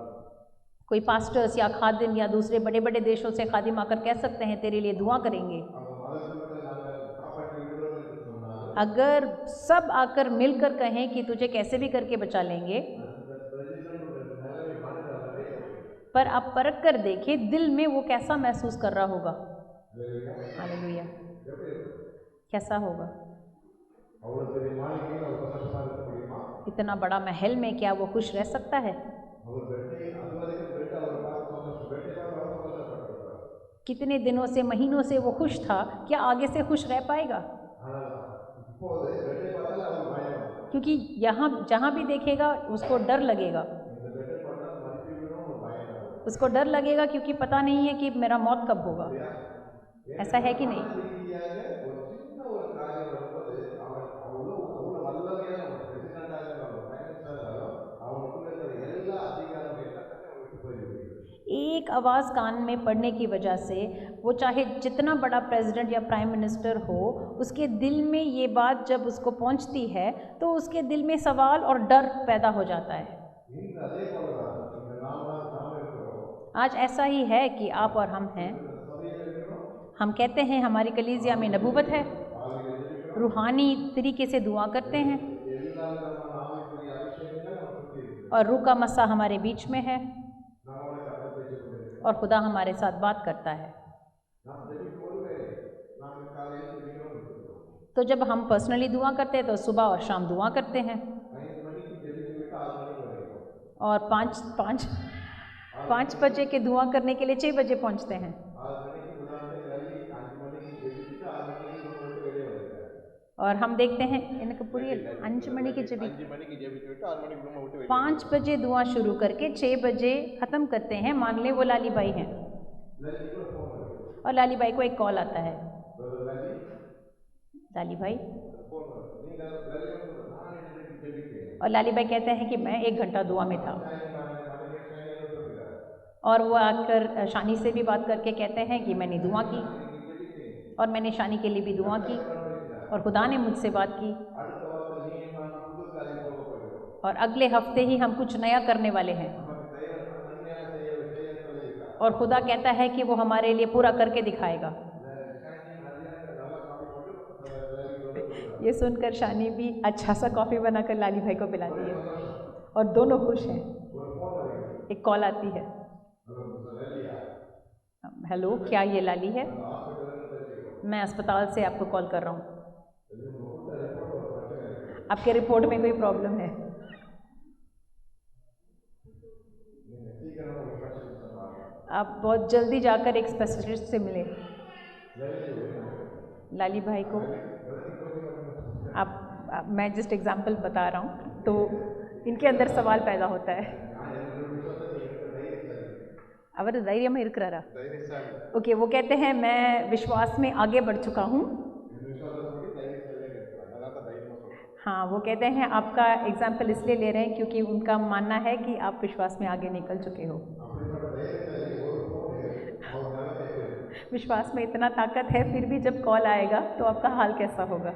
Speaker 1: कोई पास्टर्स या खादिम या दूसरे बड़े बड़े देशों से खादिम आकर कह सकते हैं तेरे लिए दुआ करेंगे।
Speaker 2: அவங்க மதத்தை நாங்கள் காப்பாற்றி விடுறோம் என்று சொன்னால்
Speaker 1: अगर सब आकर मिलकर कहें कि तुझे कैसे भी करके बचा लेंगे,
Speaker 2: அந்த பிரசிடென்ட் நிலைமை மனதளவே
Speaker 1: पर आप परख कर देखें दिल में वो कैसा महसूस कर रहा होगा। हालेलुया।
Speaker 2: எப்படி இருக்கும்?
Speaker 1: कैसा होगा।
Speaker 2: அவ்வளோ பெரிய மாளிகையில் அவர் சந்தோஷமாக இருக்க முடியுமா?
Speaker 1: इतना बड़ा महल में क्या वो खुश रह सकता है।
Speaker 2: அவர் பெட்டை அது வரைக்கும் பெட்டை அவர் பார்த்து சந்தோஷம், பெட்டை பார்த்து அவர் சந்தோஷப்பட்டிருப்பார்.
Speaker 1: कितने दिनों से महीनों से वो खुश था, क्या आगे से खुश रह पाएगा।
Speaker 2: ஆனால் இப்போது பெட்டை பார்த்தாலே அவர் பயம்.
Speaker 1: क्योंकि यहाँ जहाँ भी देखेगा उसको डर लगेगा,
Speaker 2: இந்த பெட்டை பார்த்தா மதிப்பி விடும் ஒரு பயம் இருக்கும்.
Speaker 1: उसको डर लगेगा क्योंकि पता नहीं है कि मेरा मौत कब होगा। ऐसा है कि नहीं।
Speaker 2: ரீதியாக ஒரு சின்ன ஒரு காரியம் வரும்போது அவன் அவ்வளோ அவ்வளோ வல்லமையான ஒரு பிரசிடென்டாக இருந்தாலும் பிரைம் மினிஸ்டராக இருந்தாலும் அவனுக்குள்ள இருக்கிற எல்லா அதிகாரம் எல்லாத்தையும் அவன் விட்டு போயிருக்கிறது.
Speaker 1: एक आवाज़ कान में पड़ने की वजह से वो चाहे जितना बड़ा प्रेसिडेंट या प्राइम मिनिस्टर हो, उसके दिल में ये बात जब उसको पहुंचती है तो उसके दिल में सवाल और डर पैदा हो जाता है।
Speaker 2: இன்று அதே போலதான் இந்த நாம் இருக்கிறோம்.
Speaker 1: आज ऐसा ही है कि आप और हम हैं।
Speaker 2: இந்த சபையில் இருக்கிறோம்.
Speaker 1: हम कहते हैं हमारी कलीसिया में नबूवत है,
Speaker 2: ஆவியில் இருக்கிறோம்.
Speaker 1: रूहानी तरीके से दुआ करते हैं
Speaker 2: எல்லா விதமான ஆவிக்குரிய அபிஷேகங்கள் நமக்கு இருக்கு.
Speaker 1: और रूह का मसा हमारे बीच में है
Speaker 2: நம்மோட கதை பேசிக்கொண்டிருக்கிறோம்.
Speaker 1: और खुदा हमारे साथ बात करता है।
Speaker 2: நாம் ஜெபிக்கும்போது நாம் காலையில் ஜெபிக்கிறோம்.
Speaker 1: तो जब हम पर्सनली दुआ करते हैं तो सुबह और शाम दुआ करते हैं
Speaker 2: 5 மணிக்கு ஜெபிச்சுட்டு 6 மணிக்கு வரைக்கும்.
Speaker 1: और पाँच बजे के दुआ करने के लिए 6 बजे पहुंचते हैं
Speaker 2: 6 மணிக்கு முன்னாடி வெளியே 5 மணிக்கு ஜெபிச்சுட்டு 6 மணிக்கு போட்டு வெளியே வருவாங்க.
Speaker 1: और हम देखते हैं इनके पूरी 5 मणि की जब
Speaker 2: 5 மணிக்கு ஜெபிச்சுட்டு 6 மணிக்கு ரூம் விட்டு வெளியே
Speaker 1: 5 बजे दुआ शुरू करके 6 बजे ख़त्म करते हैं। मान ले वो लाली बाई हैं
Speaker 2: लड़की को फोन करो.
Speaker 1: और लाली बाई को एक कॉल आता है,
Speaker 2: लड़की
Speaker 1: लाली भाई,
Speaker 2: फोन करो. नहीं लड़की को ना नहीं जெபிக்கிறேன்.
Speaker 1: और लाली बाई कहते हैं कि मैं 1 घंटा दुआ में था। और वो आकर शानी से भी बात करके कहते हैं कि मैंने दुआ की और मैंने शानी के लिए भी दुआ की और खुदा ने मुझसे बात की और अगले हफ्ते ही हम कुछ नया करने वाले हैं और खुदा कहता है कि वो हमारे लिए पूरा करके दिखाएगा। ये सुनकर शानी भी अच्छा सा कॉफ़ी बनाकर लाली भाई को पिलाती है और दोनों खुश हैं। एक कॉल आती है, हेलो क्या ये लाली है? मैं अस्पताल से आपको कॉल कर रहा हूँ, आपके रिपोर्ट में कोई प्रॉब्लम है? आप बहुत जल्दी जाकर एक स्पेशलिस्ट से मिले। लाली भाई को मैं जस्ट एग्जांपल बता रहा हूँ, तो इनके अंदर सवाल पैदा होता है। अवर धैर्य में இருக்கிறாரா? ओके, वो कहते हैं मैं विश्वास में आगे बढ़ चुका हूँ। हाँ, वो कहते हैं आपका एग्जाम्पल इसलिए ले रहे हैं क्योंकि उनका मानना है कि आप विश्वास में आगे निकल चुके हो। विश्वास में इतना ताकत है, फिर भी जब कॉल आएगा तो आपका हाल कैसा होगा?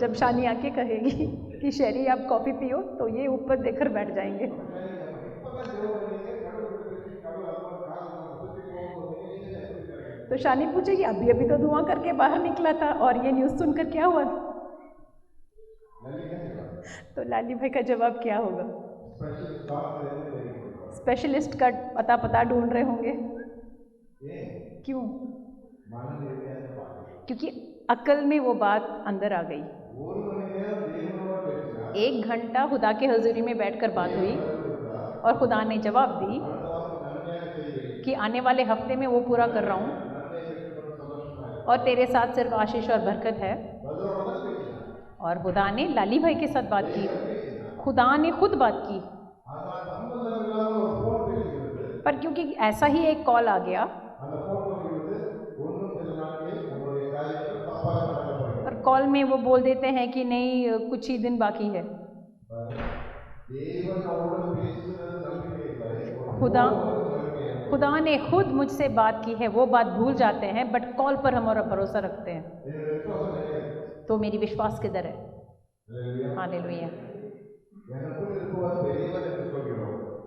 Speaker 1: जब शानी आके कहेगी कि शेरी आप कॉफ़ी पियो तो ये ऊपर देखकर बैठ जाएंगे। तो शानी पूछेगी अभी अभी तो दुआ करके बाहर निकला था और ये न्यूज़ सुनकर क्या हुआ? तो लाली भाई का जवाब क्या होगा? स्पेशलिस्ट का पता ढूंढ रहे होंगे। क्यों? क्योंकि अकल में वो बात अंदर आ गई। 1 घंटा खुदा के हजूरी में बैठकर बात हुई और खुदा ने जवाब दी कि आने वाले हफ्ते में वो पूरा कर रहा हूँ और तेरे साथ सिर्फ आशीष और बरकत है। और खुदा ने लाली भाई के साथ बात की, खुदा ने खुद बात की, पर क्योंकि ऐसा ही एक कॉल आ गया और कॉल में वो बोल देते हैं कि नहीं कुछ ही दिन बाकी है। खुदा ने खुद मुझसे बात की है, वो बात भूल जाते हैं, बट कॉल पर हमारा भरोसा रखते हैं। तो मेरी विश्वास किधर है? हालेलुया।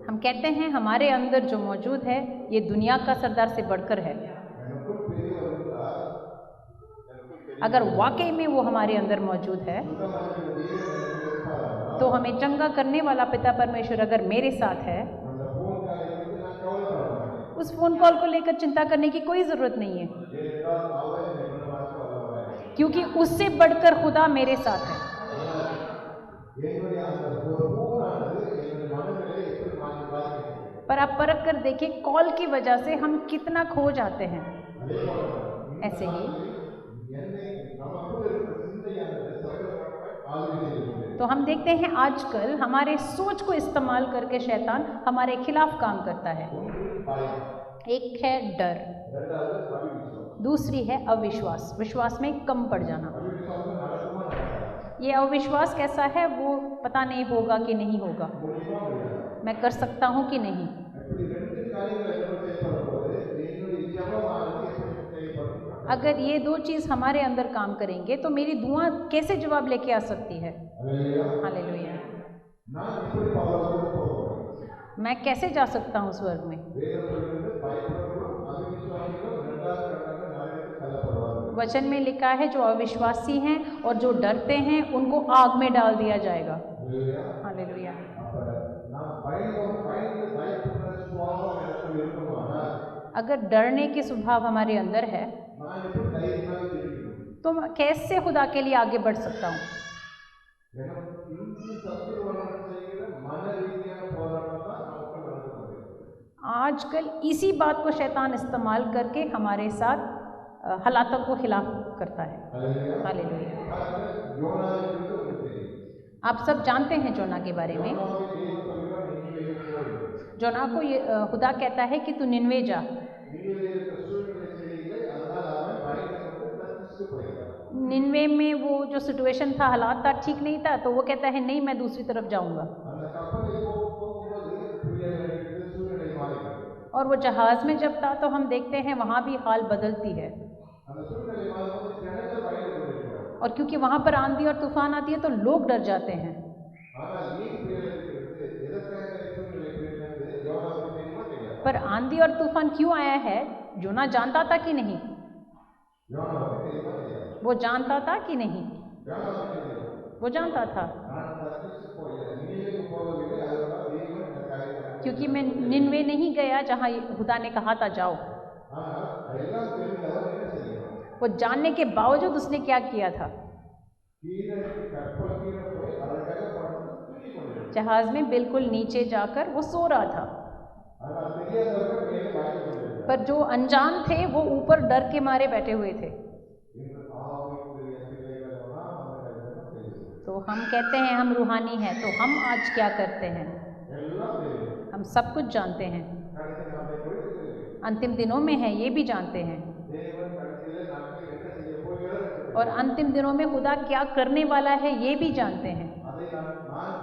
Speaker 1: हम कहते हैं हमारे अंदर जो मौजूद है ये दुनिया का सरदार से बढ़कर है। अगर वाकई में वो हमारे अंदर मौजूद है तो हमें चंगा करने वाला पिता परमेश्वर अगर मेरे साथ है, उस फ़ोन कॉल को लेकर चिंता करने की कोई ज़रूरत नहीं है, क्योंकि उससे बढ़कर खुदा मेरे साथ है। पर आप परख कर देखिए, कॉल की वजह से हम कितना खो जाते हैं। ऐसे ही तो हम देखते हैं आजकल हमारे सोच को इस्तेमाल करके शैतान हमारे खिलाफ काम करता है। एक है डर, दूसरी है अविश्वास, विश्वास में कम पड़ जाना। ये अविश्वास कैसा है वो पता नहीं होगा कि नहीं होगा,
Speaker 2: முடியுமா முடியாது.
Speaker 1: मैं कर सकता हूँ कि नहीं।
Speaker 2: இப்படி ரெண்டு காரியங்கள் என்னோட செயல்படும் போது என்னுடைய ஜெபமானது எப்படி செயல்படும்?
Speaker 1: अगर ये दो चीज़ हमारे अंदर काम करेंगे तो मेरी दुआ कैसे जवाब लेके आ सकती है।
Speaker 2: அல்லேலூயா.
Speaker 1: हालेलुया।
Speaker 2: நான் எப்படி பரலோகத்துக்கு போவேன்?
Speaker 1: मैं कैसे जा सकता हूँ स्वर्ग में।
Speaker 2: வேதம் சொல்கிறது பயப்படுறவர்களும் அவிசுவாசிகளும் இரண்டாவது கட்டமாக நரகத்தில் தள்ளப்படுவார்கள்.
Speaker 1: वचन में लिखा है जो अविश्वासी हैं और जो डरते हैं उनको आग में डाल दिया जाएगा।
Speaker 2: அல்லேலூயா.
Speaker 1: हालेलुया।
Speaker 2: அப்ப நான் பயந்து பயப்படுற சுபாவம் எனக்கு இருக்குமானால்
Speaker 1: अगर डरने की स्वभाव हमारे अंदर है
Speaker 2: நான் எப்படி தைரியமாக ஜெபிக்கணும்?
Speaker 1: तो मैं कैसे खुदा के लिए आगे बढ़ सकता हूँ।
Speaker 2: ஏன்னா இந்த சத்துருவனம் செய்கிற மன ரீதியான போராட்டம் தான் நமக்கு நடந்து கொண்டிருக்கிறது.
Speaker 1: आजकल इसी बात को शैतान इस्तेमाल करके हमारे साथ हालातों को खिलाफ करता है।
Speaker 2: அல்லேலூயா.
Speaker 1: हालेलुया।
Speaker 2: யோனாவை குறித்து உங்களுக்கு தெரியும்.
Speaker 1: आप सब जानते हैं जोना के बारे में।
Speaker 2: யோனாவை தேவன் சொல்கிறார், நினிவேக்கு போய்.
Speaker 1: जोना को ये खुदा कहता है कि तू निनवे जा।
Speaker 2: நினிவேல இருக்கிற சூழ்நிலை சரியில்லை, அதனால் அவன் பயந்து கொண்டு தப்பிச்சு போயிட்டான்.
Speaker 1: निनवे में वो जो सिचुएशन था, हालात था, ठीक नहीं था, तो वो कहता है नहीं मैं दूसरी तरफ जाऊंगा।
Speaker 2: அந்த கப்பலில் போகும்போது புயல் அடிக்கிறது, சூழ்நிலை மாறுகிறது.
Speaker 1: और वो जहाज़ में जब था तो हम देखते हैं वहाँ भी हाल बदलती है।
Speaker 2: அந்த சூழ்நிலை மாறும்போது ஜனங்கள் பயந்து கொண்டிருக்கிறார்கள்.
Speaker 1: और क्योंकि वहाँ पर आंधी और तूफान आती है तो लोग डर जाते हैं।
Speaker 2: ஆனால் ஏன் புயல் அடிக்கிறது, எதற்காக சூழ்நிலை புயல் என்று யோனாவுக்கு தெரியுமா தெரியாது?
Speaker 1: पर आंधी और तूफान क्यों आया है जोना जानता था कि नहीं।
Speaker 2: யோனாவுக்கு தெரியுமா தெரியாது?
Speaker 1: वो जानता था कि नहीं,
Speaker 2: யோனாவுக்கு தெரியும்.
Speaker 1: वो जानता था।
Speaker 2: நான் தப்பிச்சு போயிட்டேன், நினிவேக்கு போகவில்லை, அதனால தேவன் இந்த காரியத்தை
Speaker 1: क्योंकि मैं निनवे नहीं गया जहाँ खुदा ने कहा था जाओ।
Speaker 2: ஆனால் எல்லாம் தெரிந்தவர் என்ன செய்யணும்?
Speaker 1: वो जानने के बावजूद उसने क्या किया था,
Speaker 2: கீழே கப்பல் கீழே போய் அதற்காக படுத்து தூங்கிக் கொண்டிருக்கிறார்.
Speaker 1: जहाज़ में बिल्कुल नीचे जाकर वो सो रहा था।
Speaker 2: ஆனால் தெரியாதவர்கள் மேலே பயந்து கொண்டிருக்கிறார்.
Speaker 1: पर जो अनजान थे वो ऊपर डर के मारे बैठे हुए थे।
Speaker 2: இந்த ஆவிக்குரிய பிள்ளைகளெல்லாம் அவர்களுக்கு தெரியும்.
Speaker 1: तो हम कहते हैं हम रूहानी हैं, तो हम आज क्या करते हैं,
Speaker 2: எல்லாம் தெரியும்.
Speaker 1: हम सब कुछ जानते हैं।
Speaker 2: கடைசி நாளை குறித்து தெரியும்.
Speaker 1: अंतिम दिनों में है ये भी जानते हैं।
Speaker 2: தேவன் கடைசியிலே நாட்களில் என்ன செய்ய போகிறார் என்று தெரியும்.
Speaker 1: और अंतिम दिनों में खुदा क्या करने वाला है ये भी जानते हैं।
Speaker 2: அதை நான்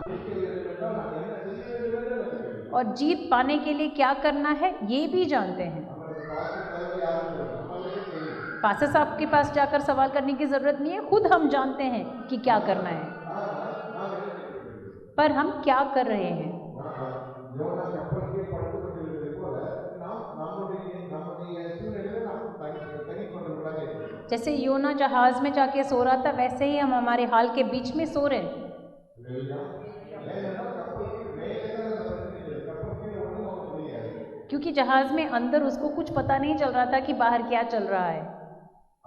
Speaker 2: ஜெயிக்க வேண்டும் என்றால் நான் என்ன செய்ய வேண்டும் என்று எனக்கு தெரியும்.
Speaker 1: और जीत पाने के लिए क्या करना है ये भी जानते हैं।
Speaker 2: நம்மளுக்கு பார்த்து தவிர யாரும் இல்லை. நம்மளுக்கு தெரியும்.
Speaker 1: पास्टर साहब के पास जाकर सवाल करने की ज़रूरत नहीं है, खुद हम जानते हैं कि क्या करना है।
Speaker 2: ஆனால் நாம் என்ன செய்ய
Speaker 1: पर हम क्या कर रहे हैं।
Speaker 2: யோனா கப்பல் கீழ் படுத்து கொண்டிருப்பது போல நம்முடைய சூழ்நிலையில நாம் தனி கொண்டவர்களாக இருக்கிறோம்.
Speaker 1: जैसे योना जहाज़ में जाके सो रहा था वैसे ही हम हमारे हाल के बीच में सो रहे हैं।
Speaker 2: இல்லையா? ஏன்னா கப்பல் மேலே தான் அந்த பிரச்சனை இருக்குது. கப்பல் கீழே ஒன்றும் ஆக முடியாது.
Speaker 1: क्योंकि जहाज़ में अंदर उसको कुछ पता नहीं चल रहा था कि बाहर क्या चल रहा है।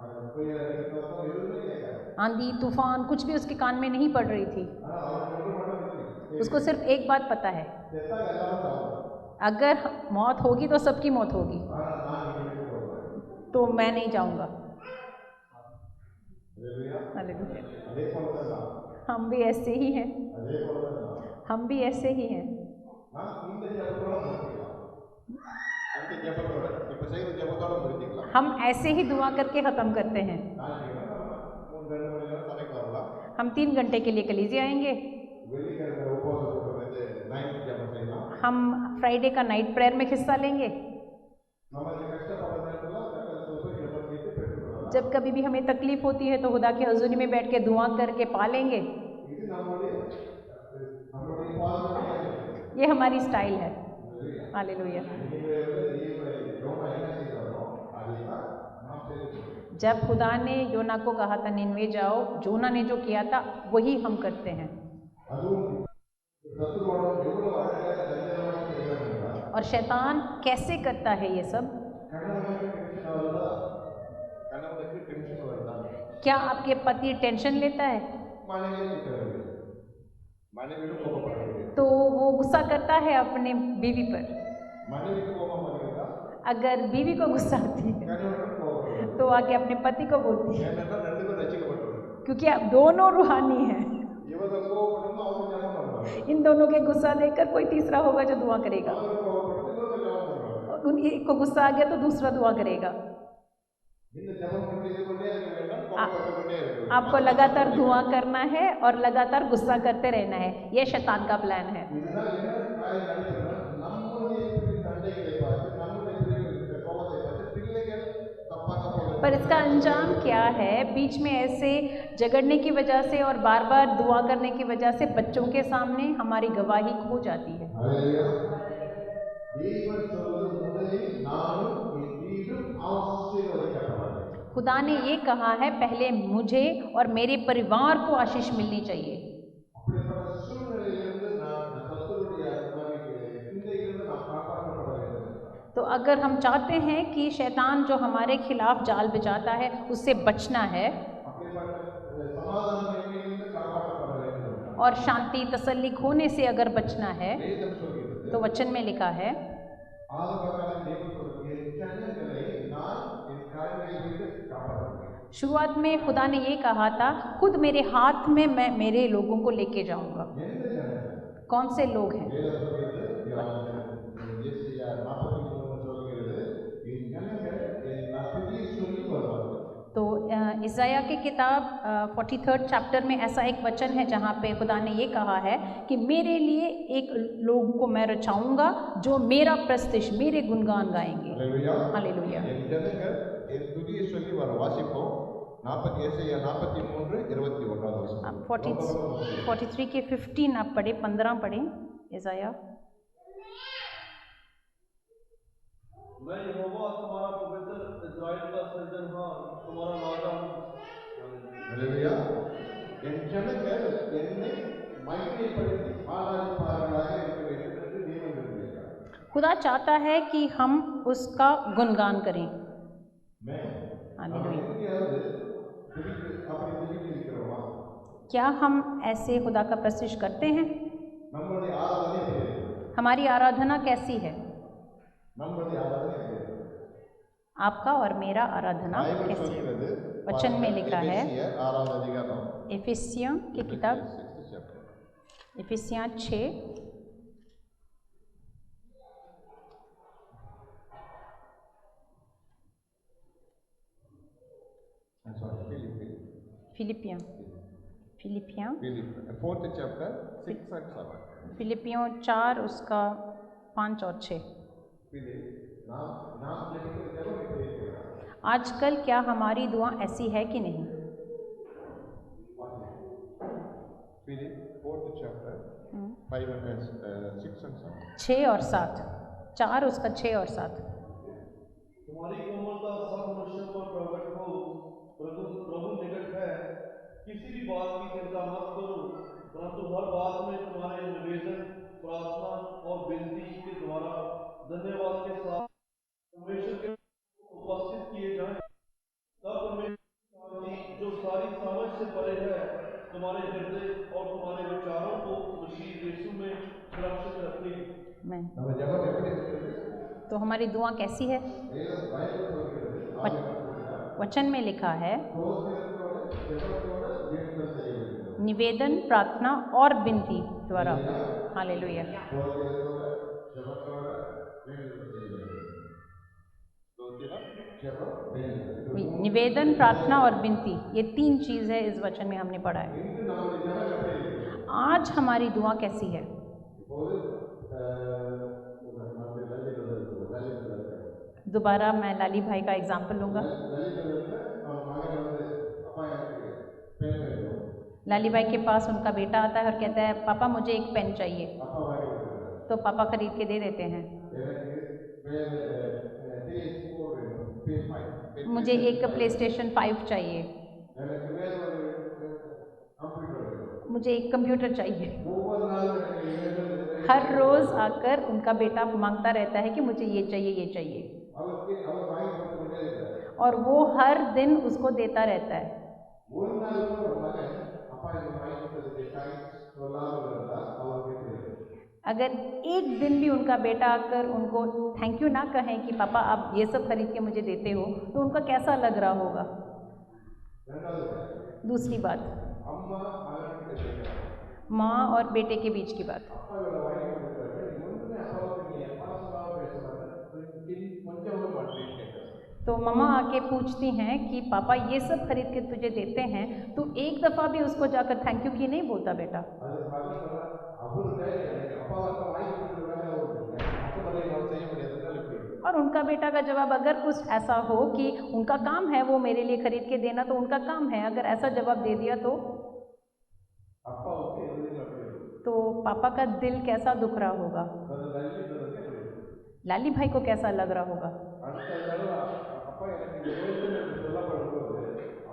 Speaker 2: அந்த புயல் அடிக்கிறப்போ எதுவுமே கேட்காது.
Speaker 1: आंधी तूफान कुछ भी उसके कान में नहीं पड़ रही थी।
Speaker 2: ஆனால் அவருக்கு ஒன்று மட்டும் தெரியும்.
Speaker 1: उसको सिर्फ एक बात पता है,
Speaker 2: செத்தா எல்லாரும் சாவாங்க.
Speaker 1: अगर मौत होगी तो सबकी मौत होगी,
Speaker 2: ஆனால் நான் இங்கே போகிறேன்.
Speaker 1: तो मैं नहीं जाऊंगा।
Speaker 2: இல்லையா?
Speaker 1: हालेलुया।
Speaker 2: அதே போல தான்
Speaker 1: हम भी ऐसे ही हैं,
Speaker 2: அதே போல தான்
Speaker 1: हम भी ऐसे ही हैं।
Speaker 2: இந்த ஜெபத்தோட முடிக்கலாம். இந்த ஜெபத்தோட இப்போ செய்கிற ஜெபத்தோட முடிக்கலாம்.
Speaker 1: हम ऐसे ही दुआ करके ख़त्म करते हैं।
Speaker 2: நான் 3 மணி நேரம் சமைக்க வரலாம்.
Speaker 1: हम 3 घंटे के लिए कलीसिया आएंगे।
Speaker 2: வெள்ளிக்கிழமை உபவாசத்துக்கு வந்து நைட் ஜெபம் செய்யலாம்.
Speaker 1: हम फ्राइडे का नाइट प्रेयर में हिस्सा लेंगे।
Speaker 2: நமக்கு கஷ்டப்படுற நேரத்தில் கஷ்டத்தில் போய் ஜெபம் செய்து பெற்றுக்கொள்ளலாம்.
Speaker 1: जब कभी भी हमें तकलीफ होती है तो खुदा की हजूरी में बैठ के दुआ करके पा लेंगे।
Speaker 2: இது நம்மளுடைய பாதுகாப்பு.
Speaker 1: ये हमारी स्टाइल है। हालेलुया। जब खुदा ने योना को कहा था निनवे जाओ, योना ने जो किया था वही हम करते हैं। और शैतान कैसे करता है ये सब। क्या आपके पति टेंशन लेता है तो वो गुस्सा करता है अपने बीवी पर। अगर बीवी को गुस्सा आती है तो आके अपने पति को बोलती है, क्योंकि आप दोनों रूहानी हैं। इन दोनों के गुस्सा देखकर कोई तीसरा होगा जो दुआ करेगा, उन एक को गुस्सा आ गया तो दूसरा दुआ करेगा।
Speaker 2: இந்த ஜெபம் செய்து கொண்டே இருக்க வேண்டும், கோபப்பட்டு கொண்டே இருக்க வேண்டும்.
Speaker 1: आपको लगातार दुआ करना है और लगातार गुस्सा करते रहना है, ये शैतान का प्लान है।
Speaker 2: இதுதான் என்ன காரியம் நடைபெறும்னா, நம்முடைய பிள்ளை சண்டைகளை பார்த்து, நம்முடைய பிள்ளைகளுடைய கோபத்தை பார்த்து பிள்ளைகள் தப்பாக போகிறது.
Speaker 1: पर इसका अंजाम क्या है? बीच में ऐसे झगड़ने की वजह से और बार बार दुआ करने की वजह से बच्चों के सामने हमारी गवाही खो जाती है।
Speaker 2: ஹல்லேலூயா. தேவன் சொல்வது முதலில் நானும் என் வீடும் ஆசீர்வதிக்கப்படவேண்டும்.
Speaker 1: खुदा ने ये कहा है, पहले मुझे और मेरे परिवार को आशीष मिलनी चाहिए।
Speaker 2: அப்படிப்பட்ட சூழ்நிலையிலிருந்து நான் கர்த்தருடைய சிந்தையிலிருந்து நாம் காப்பாற்றப்பட வேண்டும்.
Speaker 1: तो अगर हम चाहते हैं कि शैतान जो हमारे खिलाफ जाल बिछाता है उससे बचना है
Speaker 2: அப்படிப்பட்ட சமாதானமின்மையிலிருந்து காப்பாற்றப்பட வேண்டும்.
Speaker 1: और शांति तसल्ली खोने से अगर बचना है
Speaker 2: வேதம் சொல்கிறது,
Speaker 1: तो वचन में लिखा है,
Speaker 2: ஆதிகாலத்தில் தேவன் சொல்கிறது, என் ஜனங்களை நான் என் கால்களில் விட்டு காப்பாற்றுவேன்.
Speaker 1: शुरुआत में खुदा ने ये कहा था, खुद मेरे हाथ में मैं मेरे लोगों को लेके जाऊंगा।
Speaker 2: எந்த ஜனங்கள்?
Speaker 1: कौन से लोग हैं?
Speaker 2: வேதம் சொல்கிறது, ஏசாயா 43 சொல்கிறது, என் ஜனங்கள் என் துதியை சொல்லி வருவார்கள்.
Speaker 1: तो इसाया की किताब 43rd चैप्टर में ऐसा एक वचन है जहाँ पे खुदा ने ये कहा है कि मेरे लिए एक लोग को मैं रचाऊंगा जो मेरा प्रस्तिश, मेरे गुणगान गाएंगे।
Speaker 2: ஹல்லேலூயா.
Speaker 1: हालेलुया।
Speaker 2: என் ஜனங்கள் என் துதியை சொல்லி வர வாசிப்போம். ஏசாயா 43 21 வசனம்.
Speaker 1: आप 43 के 15 आप पढ़े, 15 पढ़े इसाया।
Speaker 3: मैं यहोवा तुम्हारा पवित्र इस्राएल का सृजनहार तुम्हारा राजा हूँ।
Speaker 2: ஹல்லேலூயா. என் ஜனங்கள் என்னை மகிமைப்படுத்தி ஆராதிப்பார்களாக இருக்க வேண்டும் என்று தேவன் விரும்புகிறார்.
Speaker 1: खुदा चाहता है कि हम उसका गुणगान करें।
Speaker 2: मैं
Speaker 1: हालेलुया।
Speaker 2: எங்கேயாவது அப்படி தெரிவிக்கிறோமா?
Speaker 1: क्या हम ऐसे खुदा का प्रस्तिश करते हैं?
Speaker 2: நம்மளுடைய ஆராதனை எப்படி இருக்கு?
Speaker 1: हमारी आराधना कैसी है?
Speaker 2: நம்மளுடைய ஆராதனை எப்படி இருக்கு?
Speaker 1: आपका और मेरा आराधना
Speaker 2: बाइबल
Speaker 1: कैसी है?
Speaker 2: சொல்கிறது,
Speaker 1: वचन में लिखा है,
Speaker 2: எபேசியர் 6வது அதிகாரம்,
Speaker 1: इफिसियों की किताब,
Speaker 2: 6th chapter.
Speaker 1: इफिसियाँ 6
Speaker 2: I'm sorry,
Speaker 1: फिलिपियाँ
Speaker 2: 4th chapter 6 and 7.
Speaker 1: फिलिपियों 4 उसका 5 और 6।
Speaker 2: நாம் ஜெபிக்கிற ஜெபம் எப்படி இருக்கிறது?
Speaker 1: आजकल क्या हमारी दुआ ऐसी है कि नहीं?
Speaker 2: Philip 4th chapter 5 and 6 and 7.
Speaker 1: 6 और 7, 4 उसका 6 और 7।
Speaker 3: तुम्हारी कोमलता सब मनुष्यों पर प्रकट हो, प्रभु निकट है। किसी भी बात की चिंता मत करो, परंतु हर बात में तुम्हारे निवेदन, प्रार्थना और विनती के द्वारा धन्यवाद के साथ परमेश्वर के उपस्थित किए जाएं। तब परमेश्वर जो सारी समझ से परे है तुम्हारे हृदय और तुम्हारे विचारों को मसीह यीशु में सुरक्षित रखें।
Speaker 1: मैं
Speaker 2: நம்ம ஜெபம் எப்படி இருக்கிறது?
Speaker 1: तो हमारी दुआ कैसी है?
Speaker 2: வேதம் பைபிள் சொல்கிறது, ஆதிகாரம்
Speaker 1: वचन में लिखा है,
Speaker 2: தோத்திரத்தோடு ஜெபத்தோடு வேண்டுதல் செய்ய வேண்டும்.
Speaker 1: निवेदन, प्रार्थना और विनती द्वारा। हालेलुया।
Speaker 2: தோத்திரத்தோடு ஜெபத்தோடு வேண்டுதல் செய்ய வேண்டும். தோத்திரம், ஜெபம், வேண்டுதல்.
Speaker 1: निवेदन, प्रार्थना और विनती, ये 3 चीज़ है इस वचन में हमने पढ़ा है।
Speaker 2: இன்று நம்முடைய ஜெபம் எப்படி இருக்கிறது?
Speaker 1: आज हमारी दुआ कैसी है?
Speaker 2: இப்போது நம்முடைய லலிதர்
Speaker 1: दोबारा मैं लाली भाई का एग्जाम्पल लूँगा।
Speaker 2: அவன் மகன் வந்து அப்பா எனக்கு பெண் வேணும்,
Speaker 1: लाली भाई के पास उनका बेटा आता है और कहता है, पापा मुझे एक पेन चाहिए।
Speaker 2: அப்பா வாங்கி கொடுக்குறாரு.
Speaker 1: तो पापा खरीद के दे देते हैं।
Speaker 2: எனக்கு PS4 வேணும், PS5
Speaker 1: मुझे एक प्ले स्टेशन 5 चाहिए,
Speaker 2: எனக்கு வேற ஒரு கம்ப்யூட்டர் வேணும்.
Speaker 1: मुझे एक कंप्यूटर चाहिए।
Speaker 2: ஒவ்வொரு நாளும் எனக்கு வேணும்.
Speaker 1: हर रोज़ आकर उनका बेटा मांगता रहता है कि मुझे ये चाहिए, ये चाहिए,
Speaker 2: அவர் வாங்கி கொடுத்து கொண்டே இருக்கிறார்.
Speaker 1: और वो हर दिन उसको देता रहता है।
Speaker 2: ஒரு நாள் கூட ஒரு மகன் அப்பா எனக்கு வாங்கி கொடுத்ததுக்கு தேங்க்ஸ் சொல்லாமல் இருந்தால் அவர் கேட்கிறது.
Speaker 1: अगर एक दिन भी उनका बेटा आकर उनको थैंक यू ना कहें कि पापा आप ये सब खरीद के मुझे देते हो, तो उनका कैसा लग रहा होगा?
Speaker 2: ரெண்டாவது
Speaker 1: दूसरी बात,
Speaker 2: அம்மா மகன் கிட்ட கேட்கிறார்.
Speaker 1: माँ और बेटे के बीच की बात।
Speaker 2: அப்பா இவரை வாங்கி கொடுக்குறாரு, நீ ஒன்றுமே அப்பாவுக்கு நீ அப்பா சொல்லாமல் பேசுறாங்க, கொஞ்சம் மாட்டேன்னு கேட்குறாரு.
Speaker 1: तो मम्मा आके पूछती हैं कि पापा ये सब खरीद के तुझे देते हैं, तो एक दफ़ा भी उसको जाकर थैंक यू की नहीं बोलता बेटा।
Speaker 2: அது பார்த்தா அவர் டேடி எனக்கு அப்பா அப்பா வாங்கி கொடுக்குறதுக்காக அவர் அப்பா வரை நான் செய்ய முடியாதுன்னு இப்படி இருக்கு.
Speaker 1: और उनका बेटा का जवाब अगर कुछ ऐसा हो कि उनका काम है वो मेरे लिए खरीद के देना, तो उनका काम है, अगर ऐसा जवाब दे दिया
Speaker 2: அப்பாவுக்கு எதுவும் அப்படி இருக்கு.
Speaker 1: तो पापा का दिल कैसा दुख रहा होगा,
Speaker 2: அது நல்லி தரது அப்படி இருக்கு.
Speaker 1: लाली भाई को कैसा लग रहा होगा।
Speaker 2: அடுத்த தடவை அப்பா எனக்கு இருபது சொல்லப்படும்போது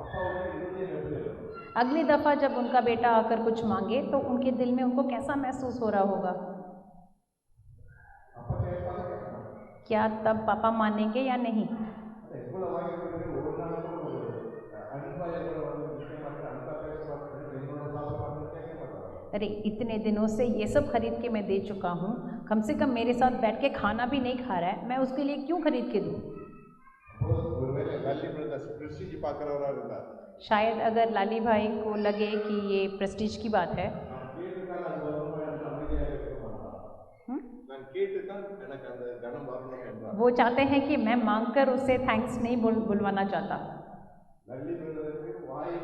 Speaker 2: அப்பாவுக்கு இருபது எப்படி இருக்கும்.
Speaker 1: अगली दफ़ा जब उनका बेटा आकर कुछ मांगे तो उनके दिल में उनको कैसा महसूस हो रहा होगा।
Speaker 2: அப்பா கேட்பாங்க
Speaker 1: क्या तब पापा मानेंगे या नहीं।
Speaker 2: எவ்வளோ வாங்கி கொடுக்குறது ஒரு நாள் கூட அன்பா எவ்வளோ வந்து நிச்சயமாக அன்பா பேச மாட்டேன் என்னோட சாப்பிட மாட்டேன் கேட்க மாட்டாங்க.
Speaker 1: अरे इतने दिनों से ये सब खरीद के मैं दे चुका हूँ, कम से कम मेरे साथ बैठ के खाना भी नहीं खा रहा है, मैं उसके लिए क्यों खरीद के दूँ।
Speaker 2: ஒருவேளை லல்லி பிரதர்ஸ் பிரஸ்டீஜ் பார்க்குறவரா இருந்தார்.
Speaker 1: शायद अगर लाली भाई को लगे कि ये प्रेस्टीज की बात है,
Speaker 2: நான் கேட்டுதான் எனக்கு அந்த கணம் வரணும் என்றார்.
Speaker 1: वो चाहते हैं कि मैं मांगकर उससे थैंक्स नहीं बुलवाना चाहता।
Speaker 2: லல்லி பிரதருக்கு வாயில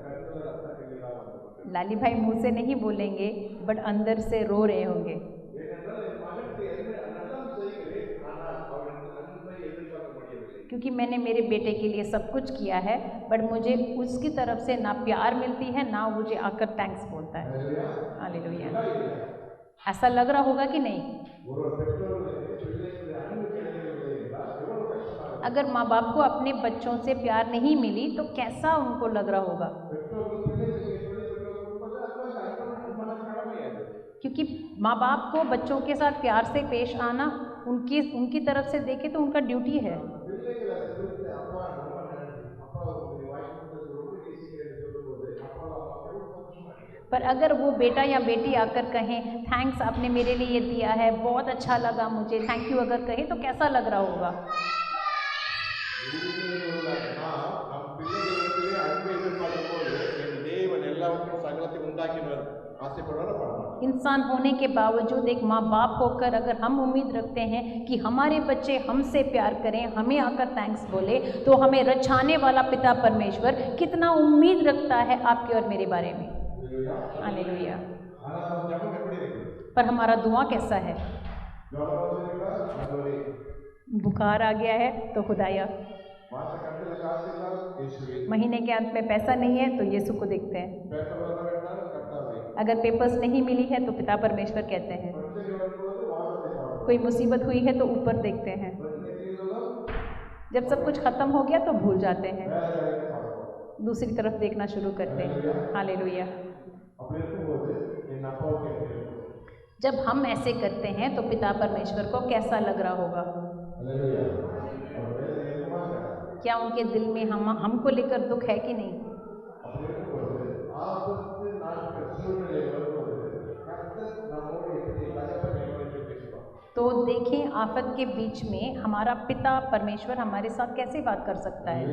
Speaker 2: கண்ணுல ரத்தம் கண்ணீரா வந்தது.
Speaker 1: लाली भाई मुंह से नहीं बोलेंगे बट अंदर से रो रहे होंगे,
Speaker 2: ஏனென்றால் என் மகனுக்கு எல்லாம் செய்கிறேன் ஆனால் அவனுக்கு நன்மை எதிர்பார்க்க முடியவில்லை.
Speaker 1: क्योंकि मैंने मेरे बेटे के लिए सब कुछ किया है बट मुझे उसकी तरफ से ना प्यार मिलती है ना मुझे आकर थैंक्स बोलता है। हालेलुया। ऐसा लग रहा होगा कि नहीं।
Speaker 2: ஒரு பெற்றோருக்கு பிள்ளைகளுடைய அன்பு கிடைக்கவில்லை என்றால் எவ்வளவு கஷ்டமா இருக்கும்.
Speaker 1: अगर माँ बाप को अपने बच्चों से प्यार नहीं मिली तो कैसा उनको लग रहा होगा,
Speaker 2: பெற்றோர்கள் பிள்ளைகளுக்கு சொல்லிக் கொடுப்பது அது மனது கடமையாது.
Speaker 1: क्योंकि माँ बाप को बच्चों के साथ प्यार से पेश आना उनकी तरफ से देखे तो उनका ड्यूटी है।
Speaker 2: பிள்ளைகளை குறித்து அப்பா ரொம்ப நன்றி அப்பா உங்களுக்கு வாங்கி கொடுத்தது ரொம்ப ஈஸியாக சொல்லும்போது அப்பா அம்மாவுக்கு ரொம்ப சந்தோஷமா இருக்கு.
Speaker 1: पर अगर वो बेटा या बेटी आकर कहें थैंक्स आपने मेरे लिए ये दिया है, बहुत अच्छा लगा मुझे, थैंक यू अगर कहे तो कैसा लग रहा होगा।
Speaker 2: நம் பிள்ளைகளிடத்திலே அன்பை எதிர்பார்க்கும் போது என் தேவன் எல்லாவற்றையும் சகலத்தை உண்டாக்கினார் ஆசைப்படுவார் படமாட்டார்.
Speaker 1: इंसान होने के बावजूद एक माँ बाप होकर अगर हम उम्मीद रखते हैं कि हमारे बच्चे हमसे प्यार करें, हमें आकर थैंक्स बोले, तो हमें रचाने वाला पिता परमेश्वर कितना उम्मीद रखता है आपके और मेरे बारे में। हालेलुया।
Speaker 2: ஆனால் நம்ம ஜெபம் எப்படி இருக்கு?
Speaker 1: पर हमारा दुआ कैसा है।
Speaker 2: ஜெபம் வந்திருக்கா? ஆண்டவரே
Speaker 1: बुखार आ गया है तो खुदाया,
Speaker 2: மாச கணக்கில் காசு இல்லாத இயேசுவே
Speaker 1: महीने के अंत में पैसा नहीं है तो यीशु को देखते हैं,
Speaker 2: பேப்பர் வர வேண்டாம் கர்த்தாவே
Speaker 1: अगर पेपर्स नहीं मिली है तो पिता परमेश्वर कहते हैं,
Speaker 2: பிரச்சனை வரும்போது வானத்தை பார்ப்போம்.
Speaker 1: कोई मुसीबत हुई है तो ऊपर देखते हैं,
Speaker 2: பிரச்சனை தீர்ந்ததும்
Speaker 1: जब सब कुछ ख़त्म हो गया तो भूल जाते हैं,
Speaker 2: வேற வேலையை பார்ப்போம்.
Speaker 1: दूसरी तरफ देखना शुरू करते हैं। हालेलुया।
Speaker 2: அப்படி இருக்கும்போது என் அப்பாவுக்கு எப்படி இருக்கும்?
Speaker 1: जब हम ऐसे करते हैं तो पिता परमेश्वर को कैसा लग रहा होगा।
Speaker 2: அல்லேலூயா. அவர் வேதனை இருக்குமாங்க?
Speaker 1: क्या उनके दिल में हमको लेकर दुख है कि नहीं।
Speaker 2: அப்படி இருக்கும்போது ஆபத்து நாட்கள் சூழ்நிலை வரும்போது கர்த்தர் நம்மோடு எப்படி தகப்பன் என்னோடு எப்படி பேசுவார்?
Speaker 1: तो देखें आफत के बीच में हमारा पिता परमेश्वर हमारे साथ कैसे बात कर सकता है।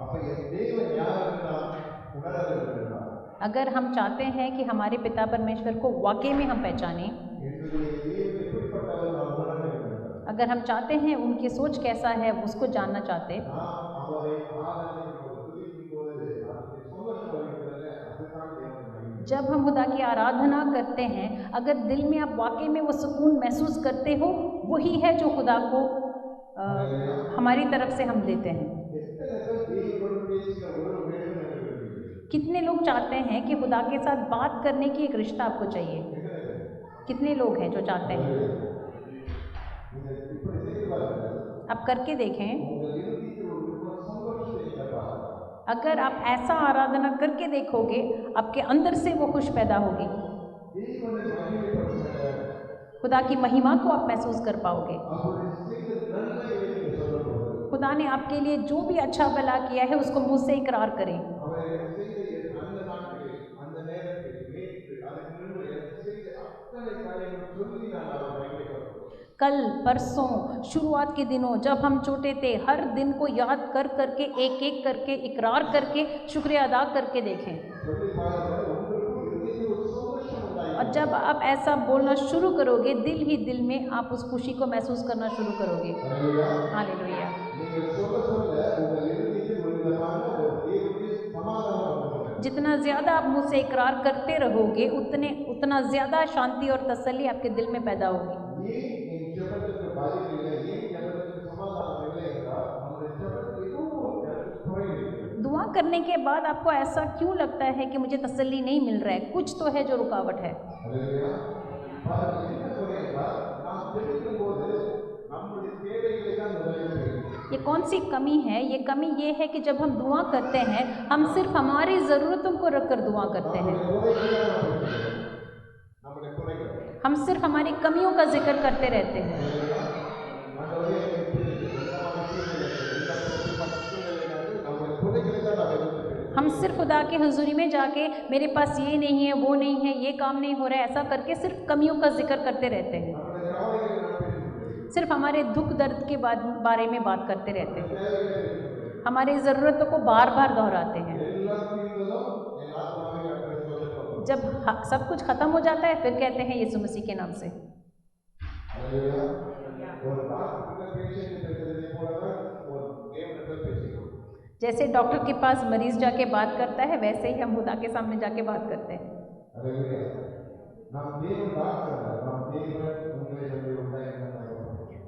Speaker 2: அப்ப என் தேவன் யார் நாம் உணர வேண்டும்.
Speaker 1: अगर हम चाहते हैं कि हमारे पिता परमेश्वर को वाकई में हम पहचानें,
Speaker 2: என்னுடைய தேவன் எப்படிப்பட்டவர் நாம் உணர வேண்டும்.
Speaker 1: अगर हम चाहते हैं उनकी सोच कैसा है उसको जानना चाहते,
Speaker 2: நாம் அவரை ஆராதிக்கும்போது துதிக்கும்போது அதுக்கு சந்தோஷம் வருகிறது. அதுதான் தேவன் மகிமை.
Speaker 1: जब हम खुदा की आराधना करते हैं, अगर दिल में आप वाकई में वो सुकून महसूस करते हो, वही है जो खुदा को हमारी तरफ से हम देते हैं।
Speaker 2: எத்தனை பேர் தேவனோடு பேசுகிற ஒரு வேண்டும் என்று விரும்புகிறீர்கள்?
Speaker 1: कितने लोग चाहते हैं कि खुदा के साथ बात करने की एक रिश्ता आपको चाहिए।
Speaker 2: எத்தனை பேர்?
Speaker 1: कितने लोग हैं जो चाहते हैं।
Speaker 2: நீங்கள் இப்படி செய்து பாருங்கள்.
Speaker 1: आप करके देखें,
Speaker 2: உங்கள் இருதயத்தில் ஒரு சந்தோஷத்தை நீங்கள் பார்க்கலாம்.
Speaker 1: अगर आप ऐसा आराधना करके देखोगे आपके अंदर से वो खुश पैदा होगी,
Speaker 2: தேவனை மகிமைப்படுத்துங்கள்.
Speaker 1: खुदा की महिमा को आप महसूस कर पाओगे।
Speaker 2: அவருடைய செய்த நன்மைகளை நீங்கள் சொல்லும்போது
Speaker 1: खुदा ने आपके लिए जो भी अच्छा भला किया है उसको मुँह से इकरार करें।
Speaker 2: அவர் எனக்கு செய்த அந்த நாட்களில் அந்த நேரத்தில் நேற்று அதுக்கு முன்பு எனக்கு செய்த அத்தனை காரியங்கள் சொல்லி நான் அவரை மகிமைப்படுத்துவேன்.
Speaker 1: कल परसों शुरुआत के दिनों जब हम छोटे थे, हर दिन को याद कर करके एक एक करके इकरार करके शुक्रिया अदा करके देखें।
Speaker 2: சொல்லி பாருங்கள். உங்களுக்கு இருதயத்தில் ஒரு சந்தோஷம் உண்டாகும்.
Speaker 1: और जब आप ऐसा बोलना शुरू करोगे, दिल ही दिल में आप उस खुशी को महसूस करना शुरू करोगे।
Speaker 2: Hallelujah.
Speaker 1: हालेलुया।
Speaker 2: நீங்கள் சொல்ல சொல்ல உங்கள் இருதயத்தில் ஒரு விதமான ஒரு தேவனுடைய சமாதானம் வந்து கொண்டிருக்கும்.
Speaker 1: जितना ज़्यादा आप मुझसे इकरार करते रहोगे, उतना ज़्यादा शांति और तसल्ली आपके दिल में पैदा होगी।
Speaker 2: ஏன் என் ஜெபத்துக்கு பதில் இல்லை, ஏன் ஜெபத்துக்கு சமாதானம் இல்லை என்றால் நம்முடைய ஜெபத்தில் ஏதோ ஒரு குறை இருக்கிறது.
Speaker 1: दुआ करने के बाद आपको ऐसा क्यों लगता है कि मुझे तसल्ली नहीं मिल रहा है? कुछ तो है जो रुकावट है।
Speaker 2: Hallelujah. பாருங்கள், என்ன குறை என்றால் நாம் ஜெபிக்கும் போது நம்முடைய தேவைகளை தான் முதலில் தெரியும்.
Speaker 1: ये कौन सी कमी है? ये कमी ये है कि जब हम दुआ करते हैं, हम सिर्फ हमारी ज़रूरतों को रख कर दुआ करते हैं।
Speaker 2: நம்முடைய குறைகள்
Speaker 1: हम सिर्फ हमारी कमियों का जिक्र करते रहते हैं। हम सिर्फ खुदा के हुजूरी में जाके मेरे पास ये नहीं है, वो नहीं है, ये काम नहीं हो रहा है, ऐसा करके सिर्फ कमियों का जिक्र करते रहते हैं। सिर्फ हमारे दुख दर्द के बारे में बात करते रहते हैं, हमारी ज़रूरतों को बार बार दोहराते हैं। जब सब कुछ ख़त्म हो जाता है, फिर कहते हैं यीशु मसीह के नाम से। जैसे डॉक्टर के पास मरीज जाके बात करता है, वैसे ही हम खुदा के सामने जाके बात करते हैं।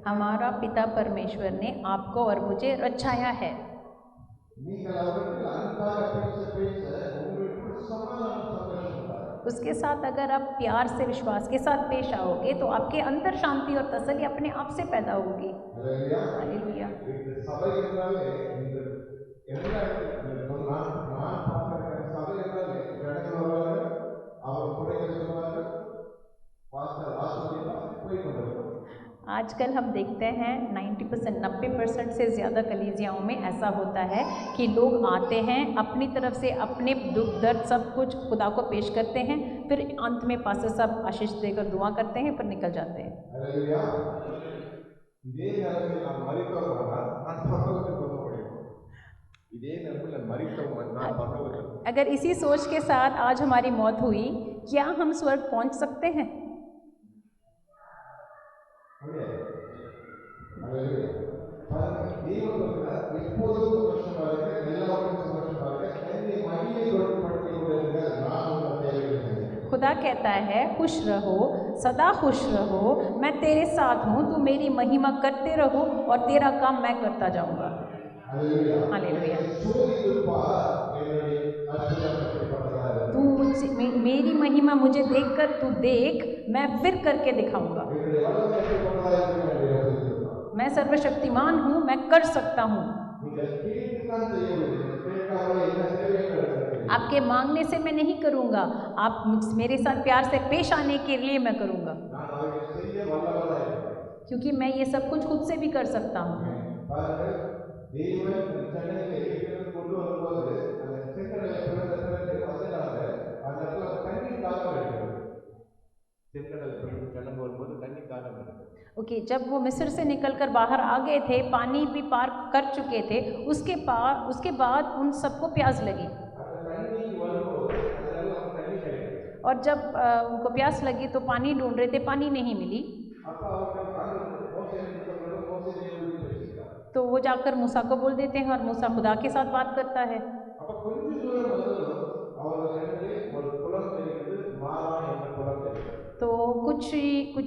Speaker 1: हमारा पिता परमेश्वर ने आपको और मुझे रचाया है। उसके साथ अगर आप प्यार से, विश्वास के साथ पेश आओगे तो आपके अंदर शांति और तसल्ली अपने आप से पैदा होगी। हालेलुया। आजकल हम देखते हैं 90%, 90% से ज़्यादा कलीसियाओं में ऐसा होता है कि लोग आते हैं, अपनी तरफ से अपने दुख दर्द सब कुछ खुदा को पेश करते हैं, फिर अंत में पास्टर साहब आशीष देकर दुआ करते हैं, फिर निकल जाते हैं। अगर इसी सोच के साथ आज हमारी मौत हुई, क्या हम स्वर्ग पहुंच सकते हैं? खुदा कहता है खुश रहो, सदा खुश रहो, मैं तेरे साथ हूँ, तू मेरी महिमा करते रहो और तेरा काम मैं करता जाऊँगा। हालेलुया। तू मुझसे मेरी महिमा मुझे देखकर तू देख, मैं फिर करके दिखाऊंगा। मैं सर्वशक्तिमान हूँ, मैं कर सकता हूँ। आपके मांगने से मैं नहीं करूँगा, आप मेरे साथ प्यार से पेश आने के लिए मैं करूँगा, क्योंकि मैं ये सब कुछ खुद से भी कर सकता हूँ। ओके, जब वो मिस्र से निकलकर बाहर आ गए थे, पानी भी पार कर चुके थे, उसके बाद उन सबको प्यास लगी। और जब उनको प्यास लगी तो पानी ढूंढ रहे थे, पानी नहीं मिली, तो वो जाकर मूसा को बोल देते हैं और मूसा खुदा के साथ बात करता है। तो कुछ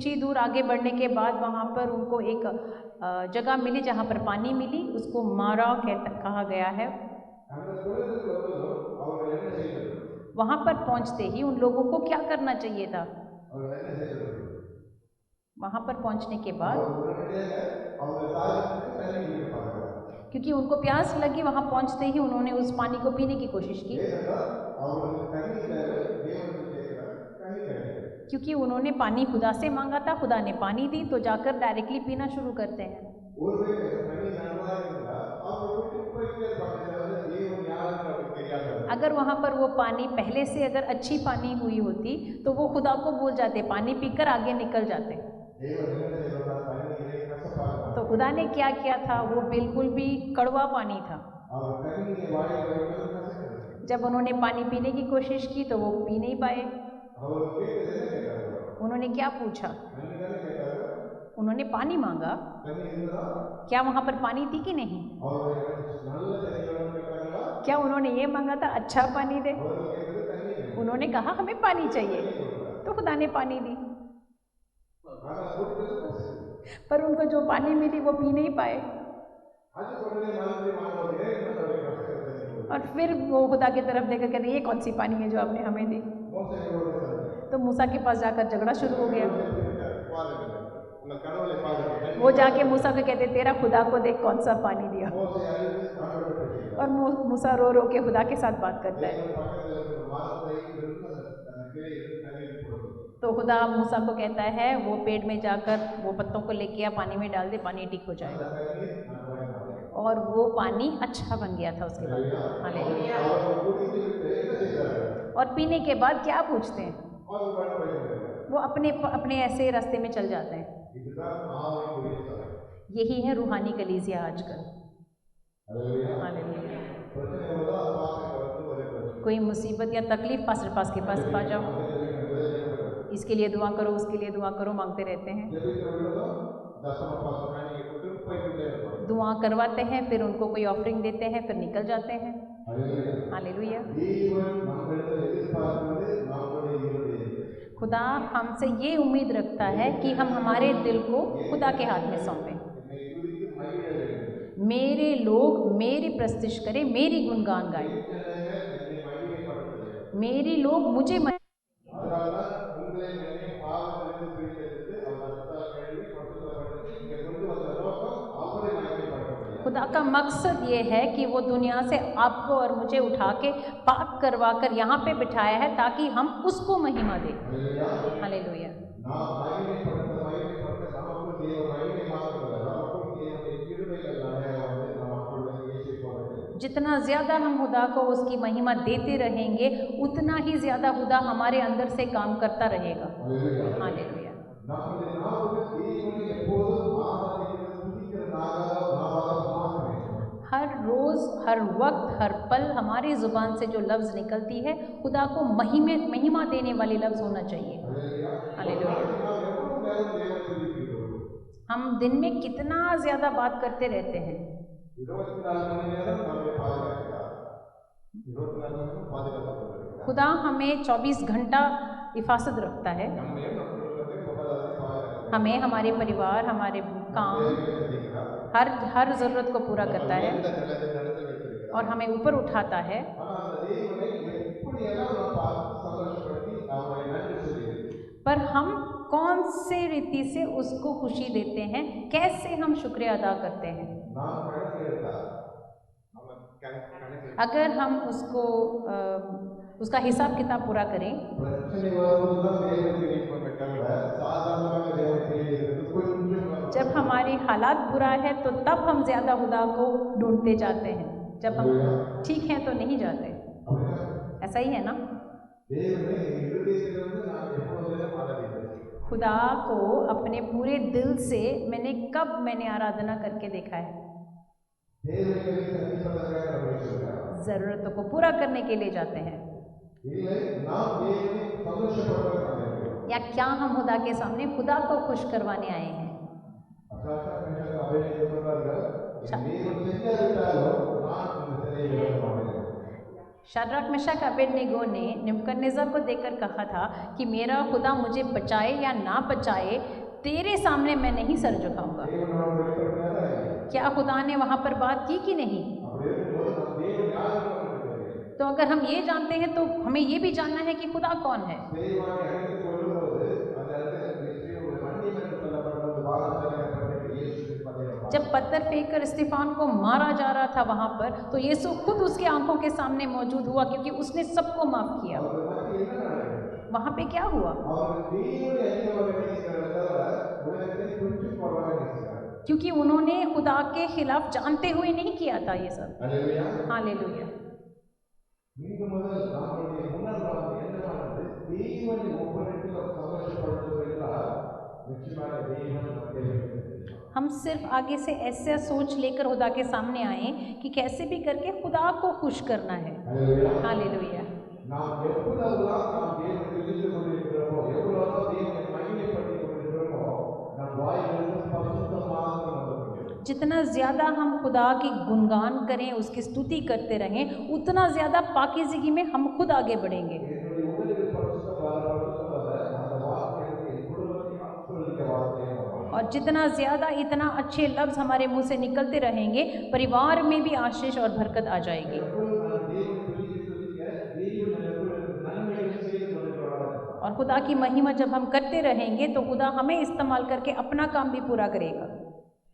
Speaker 1: ही दूर आगे बढ़ने के बाद वहाँ पर उनको एक जगह मिली जहाँ पर पानी मिली, उसको मारा कहा गया है। वहाँ पर पहुँचते ही उन लोगों को क्या करना चाहिए था? वहाँ पर पहुँचने के बाद क्योंकि उनको प्यास लगी, वहाँ पहुँचते ही उन्होंने उस पानी को पीने की कोशिश की, क्योंकि उन्होंने पानी खुदा से मांगा था, खुदा ने पानी दी, तो जाकर डायरेक्टली पीना शुरू करते हैं। अगर वहाँ पर वो पानी पहले से अगर अच्छी पानी हुई होती तो वो खुदा को भूल जाते, पानी पीकर आगे निकल जाते। तो खुदा ने क्या किया था? वो बिल्कुल भी कड़वा पानी था। जब उन्होंने पानी पीने की कोशिश की तो वो पी नहीं पाए।
Speaker 2: அவர் கேட்டது என்ன கேட்டாரு?
Speaker 1: उन्होंने क्या पूछा?
Speaker 2: தண்ணி தானே கேட்டாரு.
Speaker 1: उन्होंने पानी मांगा।
Speaker 2: தண்ணி இருந்ததா?
Speaker 1: क्या वहाँ पर पानी थी कि नहीं?
Speaker 2: அவருடைய நல்ல தண்ணி வேணும்னு கேட்டாங்களா?
Speaker 1: क्या उन्होंने ये मांगा था अच्छा पानी दे?
Speaker 2: அவர் கேட்டது தண்ணி வேணும்.
Speaker 1: उन्होंने कहा हमें पानी चाहिए, तो खुदा ने पानी दी।
Speaker 2: ஆனா குடிக்கிறது பசி.
Speaker 1: पर उनको जो पानी मिली वो पी नहीं पाए,
Speaker 2: அது உடனே மாதிரி வாங்குவாங்க. என்ன சொல்றீங்க?
Speaker 1: और फिर वो खुदा की तरफ देखकर कहते ये कौन सी पानी है जो आपने हमें दी?
Speaker 2: மோசே ரோடு
Speaker 1: तो मूसा के पास जाकर झगड़ा शुरू हो गया।
Speaker 2: பாருங்க. உங்க கடவுளை பாருங்க.
Speaker 1: वो जाके मूसा को कहते तेरा खुदा को देख कौन सा पानी दिया।
Speaker 2: மோசே அழுது ஆண்டவரை பேசுகிறார்.
Speaker 1: और मूसा रो रो के खुदा के साथ बात करता है।
Speaker 2: தேவன் பக்கத்துல இருக்கிற வார்த்தை இருந்து அந்த கிளை எடுத்து தண்ணீர் போடுது.
Speaker 1: तो खुदा मूसा को कहता है वो पेड़ में जाकर वो पत्तों को लेके आ, पानी में डाल दे, पानी ठीक हो जाएगा।
Speaker 2: அந்த தண்ணீர் நன்றாக மாறும்.
Speaker 1: और वो पानी अच्छा बन गया था उसके बाद। हालेलुया।
Speaker 2: அவர் குடித்துவிட்டு என்ன செய்தார்?
Speaker 1: और पीने के बाद क्या पूछते हैं?
Speaker 2: அவர் வாழ்க்கையில்
Speaker 1: वो अपने अपने ऐसे रास्ते में चल जाते हैं।
Speaker 2: இதுதான் ஆவிக்குரிய சபை.
Speaker 1: यही है रूहानी कलीसिया आजकल।
Speaker 2: அல்லேலூயா.
Speaker 1: हालेलुया।
Speaker 2: பிரச்சனை வருதா? பாஸ்டர் வந்து ஒரே பிரச்சனை.
Speaker 1: कोई मुसीबत या तकलीफ पास्टर पास के पास आ जाओ, इसके लिए दुआ करो, उसके लिए दुआ करो, मांगते रहते हैं।
Speaker 2: ஜெபிக்கிறவர்களும் தசம பாசம் நீங்க கொடுத்து போயிட்டே இருப்பாங்க.
Speaker 1: दुआ करवाते हैं, फिर उनको कोई ऑफरिंग देते हैं, फिर निकल जाते हैं।
Speaker 2: அல்லேலூயா.
Speaker 1: हालेलुया।
Speaker 2: தேவன் நம்மிடத்தில் எதிர்பார்க்கிறது நம்முடைய இருதயத்தை.
Speaker 1: खुदा हमसे ये उम्मीद रखता है कि हम हमारे दिल को खुदा के हाथ में सौंपें।
Speaker 2: என்னை துதித்து மகிழ வேண்டும்.
Speaker 1: मेरे लोग मेरी प्रस्तुति करें, मेरी गुणगान गाएं।
Speaker 2: என்னை மகிமைப்படுத்துங்கள்.
Speaker 1: मेरी लोग मुझे
Speaker 2: அதனால்தான் உங்களை என்னை பாவத்திலிருந்து பிரித்தெடுத்து அவர் ரத்தத்தால் கழுவி பரிசுத்தப்படுத்தி இங்கே கொண்டு வந்த நோக்கம் அவரை மகிமைப்படுத்த.
Speaker 1: खुदा का मकसद ये है कि वो दुनिया से आपको और मुझे उठा के पाक करवा कर यहाँ पे बिठाया है ताकि हम उसको महिमा दें। हालेलुया।
Speaker 2: நாம் மகிமைப்படுத்த நமக்கு தேவ மகிமை மாத்திரமல்ல, நமக்கும் தேவனுடைய கிருபைகள் அடையாளம் வந்து நம் மக்களுடைய இயேசு போல.
Speaker 1: जितना ज़्यादा हम खुदा को उसकी महिमा देते रहेंगे उतना ही ज़्यादा खुदा हमारे अंदर से काम करता रहेगा। हालेलुया।
Speaker 2: நம்முடைய நாவுக்கு தேவனை எப்போதும் ஆராதிக்கிறது, துதிக்கிற நாவாக மாற்ற வேண்டும்.
Speaker 1: हर रोज़, हर वक्त, हर पल हमारी ज़ुबान से जो लफ्ज़ निकलती है खुदा को महिमा देने वाली लफ्ज़ होना चाहिए। हालेलुया।
Speaker 2: நாம் எவ்வளவு நேரம் தேவனை துதிக்கிறோம்?
Speaker 1: हम दिन में कितना ज़्यादा बात करते रहते हैं।
Speaker 2: 24 மணி நேரம் நம்மை பாதுகாக்கிறார். 24 மணி நேரம் பாதுகாக்கப்படுகிறார்.
Speaker 1: खुदा हमें 24 घंटा हिफाजत रखता है।
Speaker 2: நம்மையும் நம் குடும்பத்தையும் பொருளாதாரத்தை பாதுகாக்கிறார்.
Speaker 1: हमें, हमारे परिवार, हमारे काम,
Speaker 2: தேவைகளை செய்கிறார்.
Speaker 1: हर ज़रूरत को पूरा करता है
Speaker 2: எந்த நிலத்தை நடத்தி வைத்திருக்கிறார்.
Speaker 1: और हमें ऊपर उठाता है।
Speaker 2: ஆனால் அந்த தேவனை எப்படியெல்லாம் நாம் பார்த்து சந்தோஷப்படுத்தி அவரை நன்றி சொல்லுகிறோம்.
Speaker 1: पर हम कौन से रीति से उसको खुशी देते हैं, कैसे हम शुक्रिया अदा करते हैं।
Speaker 2: நாம் கணக்கு எடுத்தால் நம்ம கணக்கு
Speaker 1: अगर हम उसको उसका हिसाब किताब पूरा करें,
Speaker 2: பிரச்சனை வரும்போதுதான் தேவனை தேடிக்கொண்டே தவிர சாதாரணமாக தேவனை தேடுகிறது கொஞ்சம்
Speaker 1: जब हमारी हालात बुरा है तो तब हम ज़्यादा खुदा को ढूंढते जाते हैं, जब हम ठीक हैं तो नहीं जाते।
Speaker 2: அப்படின்னா
Speaker 1: ऐसा ही है ना।
Speaker 2: தேவனை இருதயத்திலிருந்து நாம் எப்பொழுதும் ஆராதிக்கிறோம்.
Speaker 1: खुदा को अपने पूरे दिल से मैंने आराधना करके देखा है।
Speaker 2: தேவைகளை சந்திப்பதற்காக நம்ம சொல்கிறோம்.
Speaker 1: ज़रूरतों को पूरा करने के लिए जाते हैं,
Speaker 2: இல்லை நாம் தேவனை சந்தோஷப்படுவதற்காக இருக்கிறோம்.
Speaker 1: या क्या हम खुदा के सामने खुदा को खुश करवाने आए हैं।
Speaker 2: அசாசா பெண்கள் அவையை சொல்றார்கள், தேவன் செஞ்சாலும் நான் இந்த சிலையை விட மாட்டேன்.
Speaker 1: शाद्राक मेशक अबेदनेगो ने निबूकदनेस्सर को देखकर कहा था कि मेरा खुदा मुझे बचाए या ना बचाए, तेरे सामने मैं नहीं सर झुकाऊंगा।
Speaker 2: தேவன் நமக்கு வெளிப்படுத்தினாரா இல்லையா?
Speaker 1: क्या खुदा ने वहाँ पर बात की कि नहीं?
Speaker 2: அப்படி இருக்கும்போது நம் தேவன் யாருன்னு நமக்கு தெரியும்.
Speaker 1: तो अगर हम ये जानते हैं तो हमें ये भी जानना है कि खुदा कौन है।
Speaker 2: தெய்வானை அழைத்துக் கொள்ளும்போது அந்த இடத்துல ஒரு மன்னியம் என்று சொல்லப்படும்போது வாகனத்தில் இயேசு பதையப்பா.
Speaker 1: जब पत्थर फेंक कर स्तिफान को मारा जा रहा था वहाँ पर, तो यीशु खुद उसके आंखों के सामने मौजूद हुआ क्योंकि उसने सबको माफ़ किया।
Speaker 2: அவர் மத்தியில் என்ன நடக்கிறது?
Speaker 1: वहाँ पे क्या हुआ?
Speaker 2: அவர் தேவனை அறிந்தவரை நேசிக்கிறாரே தவிர உலகத்தை குறித்து போடுவாங்க நேசிக்கிறார்.
Speaker 1: क्योंकि उन्होंने खुदा के खिलाफ जानते हुए नहीं किया था ये सब।
Speaker 2: அல்லேலூயா.
Speaker 1: हालेलुया।
Speaker 2: இன்று முதல் நம்முடைய உணர்வானது என்னவானது? தேவனை ஒவ்வொருத்திலும் சந்தோஷப்படுத்துவது என்றால் நிச்சயமாக தேவன் நமக்கு இருக்கிறது.
Speaker 1: हम सिर्फ आगे से ऐसा सोच लेकर खुदा के सामने आए कि कैसे भी करके खुदा को खुश करना है।
Speaker 2: அல்லேலூயா.
Speaker 1: हालेलुया।
Speaker 2: நாம் எப்பொழுதெல்லாம் நாம் தேவனை துதித்துக் கொண்டிருக்கிறோமோ, எவ்வளவுதான் தேவனை மகிமைப்படுத்திக் கொண்டிருக்கிறோமோ, நம் வாயிலிருந்து பரிசுத்தம் மாத்திரம் வந்துவிடும்.
Speaker 1: जितना ज़्यादा हम खुदा की गुणगान करें, उसकी स्तुति करते रहें, उतना ज़्यादा पाकीज़गी में हम खुद आगे बढ़ेंगे।
Speaker 2: என்னுடைய உதடுகள் பரிசுத்தம் வர அந்த வார்த்தை எனக்கு என் குடும்பத்தை ஆசீர்வதிக்க வார்த்தையாக மாறும்.
Speaker 1: और जितना ज़्यादा इतना अच्छे लफ्ज़ हमारे मुंह से निकलते रहेंगे, परिवार में भी आशीष और बरकत आ जाएगी।
Speaker 2: எப்பொழுது நான் தேவனை துதிக்க தேவன் எனக்கு நன்மைகளை செய்து கொண்டிருக்கிறார்.
Speaker 1: और खुदा की महिमा जब हम करते रहेंगे तो खुदा हमें इस्तेमाल करके अपना काम भी पूरा करेगा।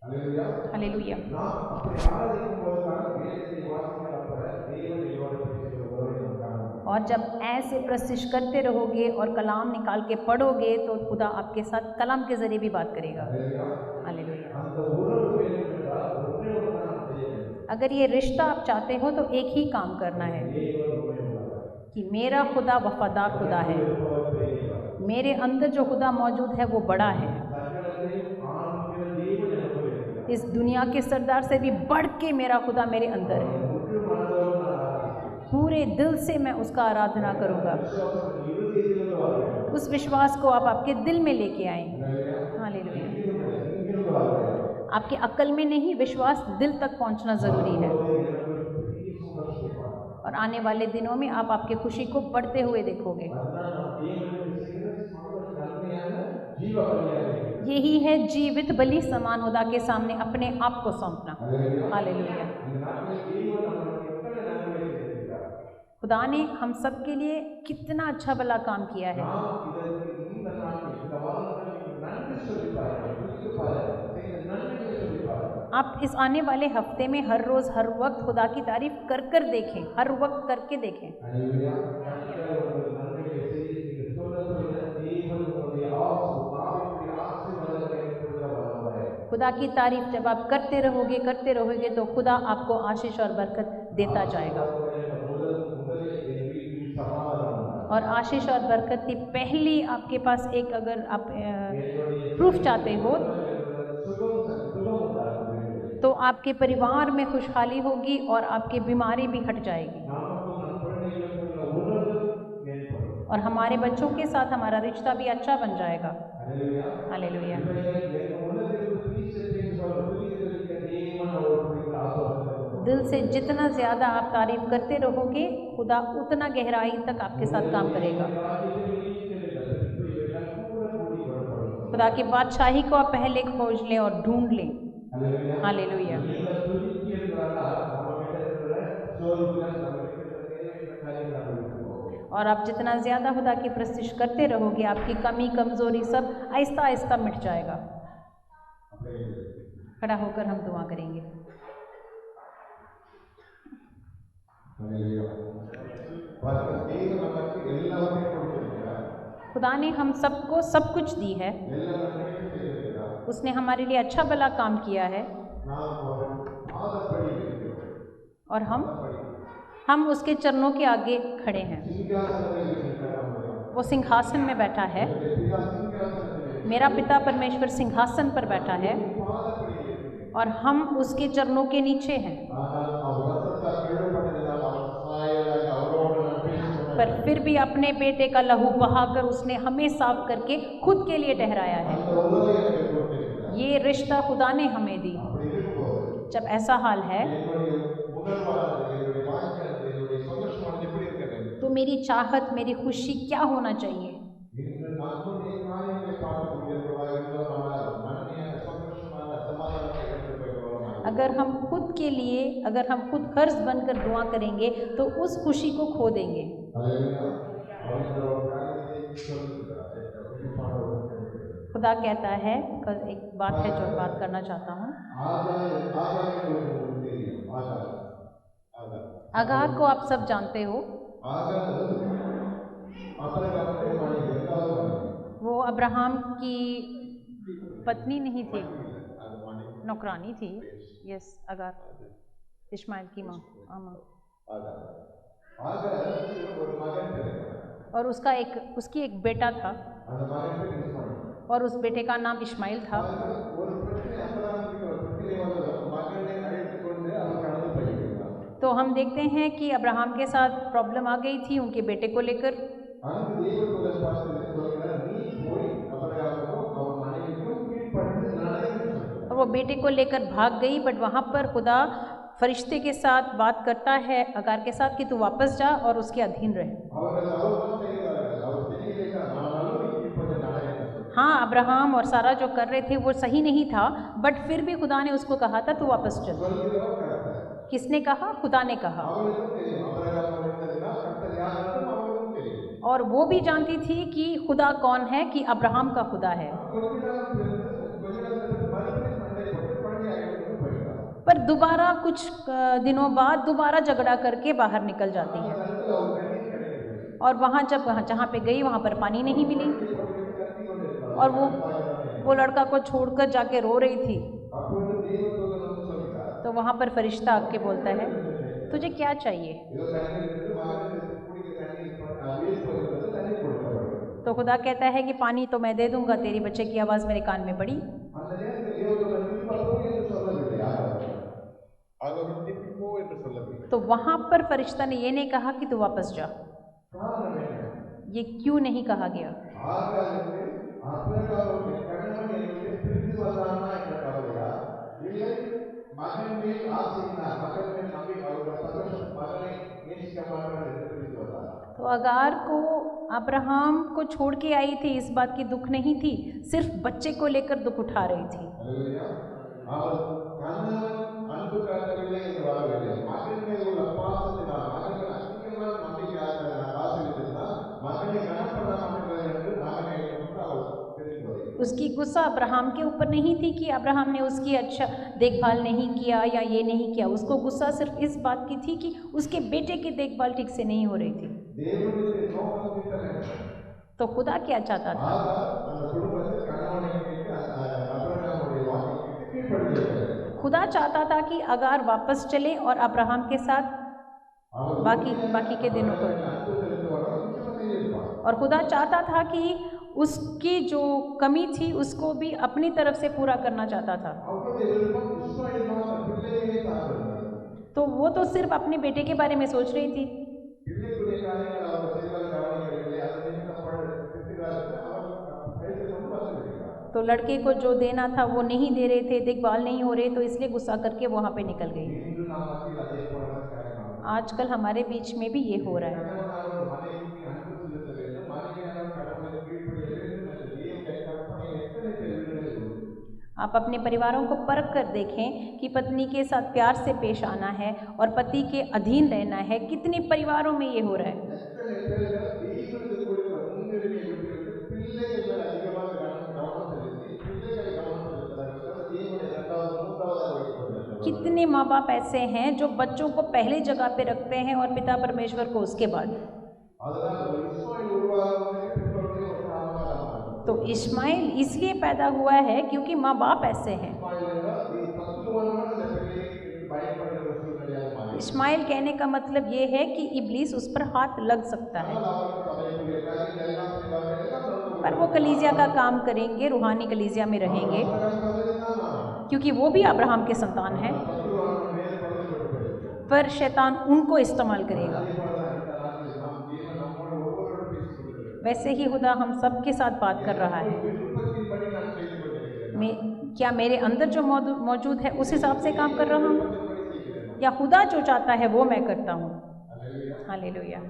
Speaker 2: हालेलुया।
Speaker 1: हालेलुया।
Speaker 2: நாம் அப்படி ஆராதிக்கும்போது தான் வேதத்தை வாசிக்கிறப்ப தேவன் என்னோடு பேசுகிற உறவை நாம் காணலாம்.
Speaker 1: और जब ऐसे प्रशिश करते रहोगे और कलाम निकाल के पढ़ोगे तो खुदा आपके साथ कलाम के ज़रिए भी बात करेगा।
Speaker 2: हालेलुया।
Speaker 1: हालेलुया।
Speaker 2: அந்த உறவு வேண்டும் என்றால் ஒன்றே ஒன்று நாம் செய்ய வேண்டும்.
Speaker 1: अगर ये रिश्ता आप चाहते हो तो एक ही काम करना है
Speaker 2: தேவன் உண்மையுள்ளவர்.
Speaker 1: कि मेरा खुदा वफादार खुदा है,
Speaker 2: இருப்பவர் பெரியவர்.
Speaker 1: मेरे अंदर जो खुदा मौजूद है वो बड़ा है।
Speaker 2: சகலத்தையும் ஆளுகிற தேவன் எனக்குள் இருக்கிறார்.
Speaker 1: इस दुनिया के सरदार से भी बढ़ के मेरा खुदा मेरे अंदर है।
Speaker 2: முற்று மனதோடு நான் ஆராதிக்கிறேன்.
Speaker 1: पूरे दिल से मैं उसका आराधना करूँगा।
Speaker 2: விசுவாசம் இருதயத்திலிருந்து வர வேண்டும்.
Speaker 1: उस विश्वास को आप आपके दिल में लेके आएं।
Speaker 2: हालेलुया.
Speaker 1: हालेलुया।
Speaker 2: இங்கிருந்து வர வேண்டும்.
Speaker 1: आपके अक्ल में नहीं, विश्वास दिल तक पहुंचना ज़रूरी है।
Speaker 2: எனக்குள் பெரிய சந்தோஷம்.
Speaker 1: और आने वाले दिनों में आप आपकी खुशी को बढ़ते हुए देखोगे।
Speaker 2: அதுதான் நாம் தேவனுக்கு செய்கிற நன்மையான ஜீவ பலியாக இருக்கிறது.
Speaker 1: यही है जीवित बलि समान खुदा के सामने अपने आप को सौंपना।
Speaker 2: हालेलुया.
Speaker 1: हालेलुया।
Speaker 2: இந்த நாட்களில் தேவன் நமக்கு எத்தனை நன்மைகளை செய்திருக்கிறார்.
Speaker 1: खुदा ने हम सब के लिए कितना अच्छा भला काम किया है।
Speaker 2: நாம் இதற்கு இந்த நாட்கள் இந்த வாரங்களில் நன்றி சொல்லி பாருங்கள். துதித்து பாருங்கள். செய்த நன்மைகளை சொல்லி பாருங்கள்.
Speaker 1: आप इस आने वाले हफ्ते में हर रोज़ हर वक्त खुदा की तारीफ कर कर देखें, हर वक्त करके देखें।
Speaker 2: हालेलुया. கர்த்தர் உங்களுக்கு நன்மைகளை செய்து நீங்கள் சொல்ல சொல்ல தேவன் உங்களுடைய ஆசீர்வாதத்தை கொடுக்க வல்லவர்.
Speaker 1: खुदा की तारीफ जब आप करते रहोगे तो खुदा आपको आशीष और बरकत देता जाएगा।
Speaker 2: முதலில் என் வீட்டில் சமாதானம் உண்டாகும்.
Speaker 1: और आशीष और बरकत की पहली आपके पास एक अगर आप प्रूफ चाहते हो
Speaker 2: சுகம் உண்டாகும்.
Speaker 1: तो आपके परिवार में खुशहाली होगी और आपकी बीमारी भी हट जाएगी।
Speaker 2: நமக்கும் நம் குழந்தைகளுக்கும் உள்ள உறவு மேம்படும்.
Speaker 1: और हमारे बच्चों के साथ हमारा रिश्ता भी अच्छा बन जाएगा।
Speaker 2: हालेलुया.
Speaker 1: हालेलुया। दिल से जितना ज़्यादा आप तारीफ करते रहोगे, खुदा उतना गहराई तक आपके साथ काम करेगा। खुदा की बादशाही को आप पहले खोज लें और ढूंढ लें। हालेलुया। और आप जितना ज़्यादा खुदा की प्रस्तिश करते रहोगे, आपकी कमी कमज़ोरी सब आहिस्ता आहिस्ता मिट जाएगा। खड़ा होकर हम दुआ करेंगे। खुदा ने हम सबको सब कुछ दी है। उसने हमारे लिए अच्छा भला काम किया है और हम उसके चरणों के आगे खड़े हैं। वो सिंहासन में बैठा है। मेरा पिता परमेश्वर सिंहासन पर बैठा है और हम उसके चरणों के नीचे हैं। पर फिर भी अपने बेटे का लहू बहाकर उसने हमें साफ करके खुद के लिए ठहराया है। ये रिश्ता खुदा ने हमें दी। जब ऐसा हाल है तो मेरी चाहत, मेरी खुशी क्या होना चाहिए? अगर हम खुद के लिए, अगर हम खुद कर्ज बनकर दुआ करेंगे तो उस खुशी को खो देंगे। खुदा कहता है, एक बात है जो बात करना चाहता हूँ। आगार को आप सब जानते हो। वो अब्राहम की पत्नी नहीं थी, नौकरानी थी। यस, अगार इस्माइल की माँ। और उसकी एक बेटा था और उस बेटे का नाम इस्माइल था। तो हम देखते हैं कि अब्राहम के साथ प्रॉब्लम आ गई थी उनके बेटे को लेकर।
Speaker 2: அங்கு தேவதூதன் பார்த்து சொல்கிறார், நீ போய் அபிரகாமுக்கும் அவன் மனைவிக்கும் கீழ்ப்படிந்து நட என்று சொல்கிறார்.
Speaker 1: और वो बेटे को लेकर भाग गई, बट वहाँ पर खुदा फरिश्ते के साथ बात करता है अगार के साथ कि तू वापस जा और उसके अधीन रहे।
Speaker 2: அவர்கள் தவறுதான் செய்கிறார்கள், அவர் செய்யலைதான், ஆனாலும் நீ கீழ்ப்படிந்து நட என்று சொல்கிறார்.
Speaker 1: हाँ, अब्राहम और सारा जो कर रहे थे वो सही नहीं था, बट फिर भी खुदा ने उसको कहा था तू वापस चल।
Speaker 2: சொல்கிறவர் கர்த்தர்.
Speaker 1: किसने कहा? खुदा ने कहा।
Speaker 2: அவளுக்கும் தெரியும் அபிரகாம் இருந்ததினால் கர்த்தர் யார் என்றும் அவளுக்கும் தெரியும்.
Speaker 1: और वो भी जानती थी कि खुदा कौन है, कि अब्राहम का खुदा है। पर दोबारा कुछ दिनों बाद दोबारा झगड़ा करके बाहर निकल जाती है, और वहाँ जहाँ पे गई वहाँ पर पानी नहीं मिली, और वो लड़का को छोड़कर जाके रो रही थी। तो वहाँ पर फरिश्ता आके बोलता है, तुझे क्या चाहिए? तो खुदा कहता है कि पानी तो मैं दे दूंगा, तेरी बच्चे की आवाज़ मेरे कान में पड़ी। तो वहाँ पर फरिश्ता ने ये नहीं कहा कि तू वापस जा। ये क्यों नहीं कहा गया? तो अगार को अब्राहम को छोड़ के आई थी, इस बात की दुख नहीं थी, सिर्फ बच्चे को लेकर दुख उठा रही थी। उसकी गुस्सा अब्राहम के ऊपर नहीं थी कि अब्राहम ने उसकी अच्छा देखभाल नहीं किया या ये नहीं किया। उसको गुस्सा सिर्फ इस बात की थी कि उसके बेटे की देखभाल ठीक से नहीं हो रही थी। तो खुदा क्या चाहता था? खुदा चाहता था कि अगार वापस चले और अब्राहम के साथ बाकी के दिनों को, और खुदा चाहता था कि उसकी जो कमी थी उसको भी अपनी तरफ से पूरा करना चाहता था। तो वो तो सिर्फ अपने बेटे के बारे में सोच रही थी। तो लड़के को जो देना था वो नहीं दे रहे थे, देखभाल नहीं हो रहे, तो इसलिए गुस्सा करके वहाँ पे निकल गई। आजकल हमारे बीच में भी ये हो रहा है। आप अपने परिवारों को परख कर देखें कि पत्नी के साथ प्यार से पेश आना है और पति के अधीन रहना है। कितने परिवारों में ये हो रहा है? कितने माँ बाप ऐसे हैं जो बच्चों को पहले जगह पे रखते हैं और पिता परमेश्वर को उसके बाद। तो इस्माइल इसलिए पैदा हुआ है क्योंकि माँ बाप ऐसे हैं। इस्माइल कहने का मतलब ये है कि इब्लीस उस पर हाथ लग सकता है, पर वो कलीसिया का काम करेंगे, रूहानी कलीसिया में रहेंगे, क्योंकि वो भी अब्राहम के संतान हैं। पर शैतान उनको इस्तेमाल करेगा। वैसे ही खुदा हम सब के साथ बात कर रहा है। क्या मेरे अंदर जो मौजूद है उस हिसाब से काम कर रहा हूँ, या खुदा जो चाहता है वो मैं करता हूँ? हालेलुया।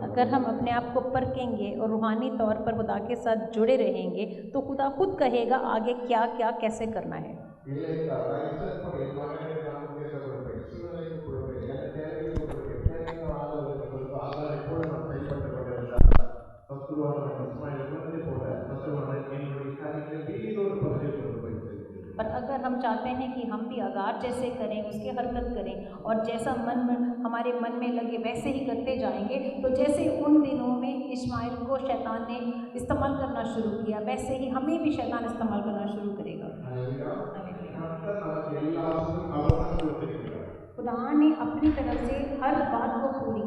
Speaker 1: अगर हम अपने आप को परखेंगे और रूहानी तौर पर खुदा के साथ जुड़े रहेंगे तो खुदा खुद कहेगा आगे क्या क्या कैसे करना है। पर अगर हम चाहते हैं कि हम भी अगार जैसे करें, उसके हरकत करें और जैसा हमारे मन में लगे वैसे ही करते जाएंगे, तो जैसे उन दिनों में इस्माइल को शैतान ने इस्तेमाल करना शुरू किया, वैसे ही हमें भी शैतान इस्तेमाल करना शुरू करेगा। खुदा ने अपनी तरफ से हर बात को पूरी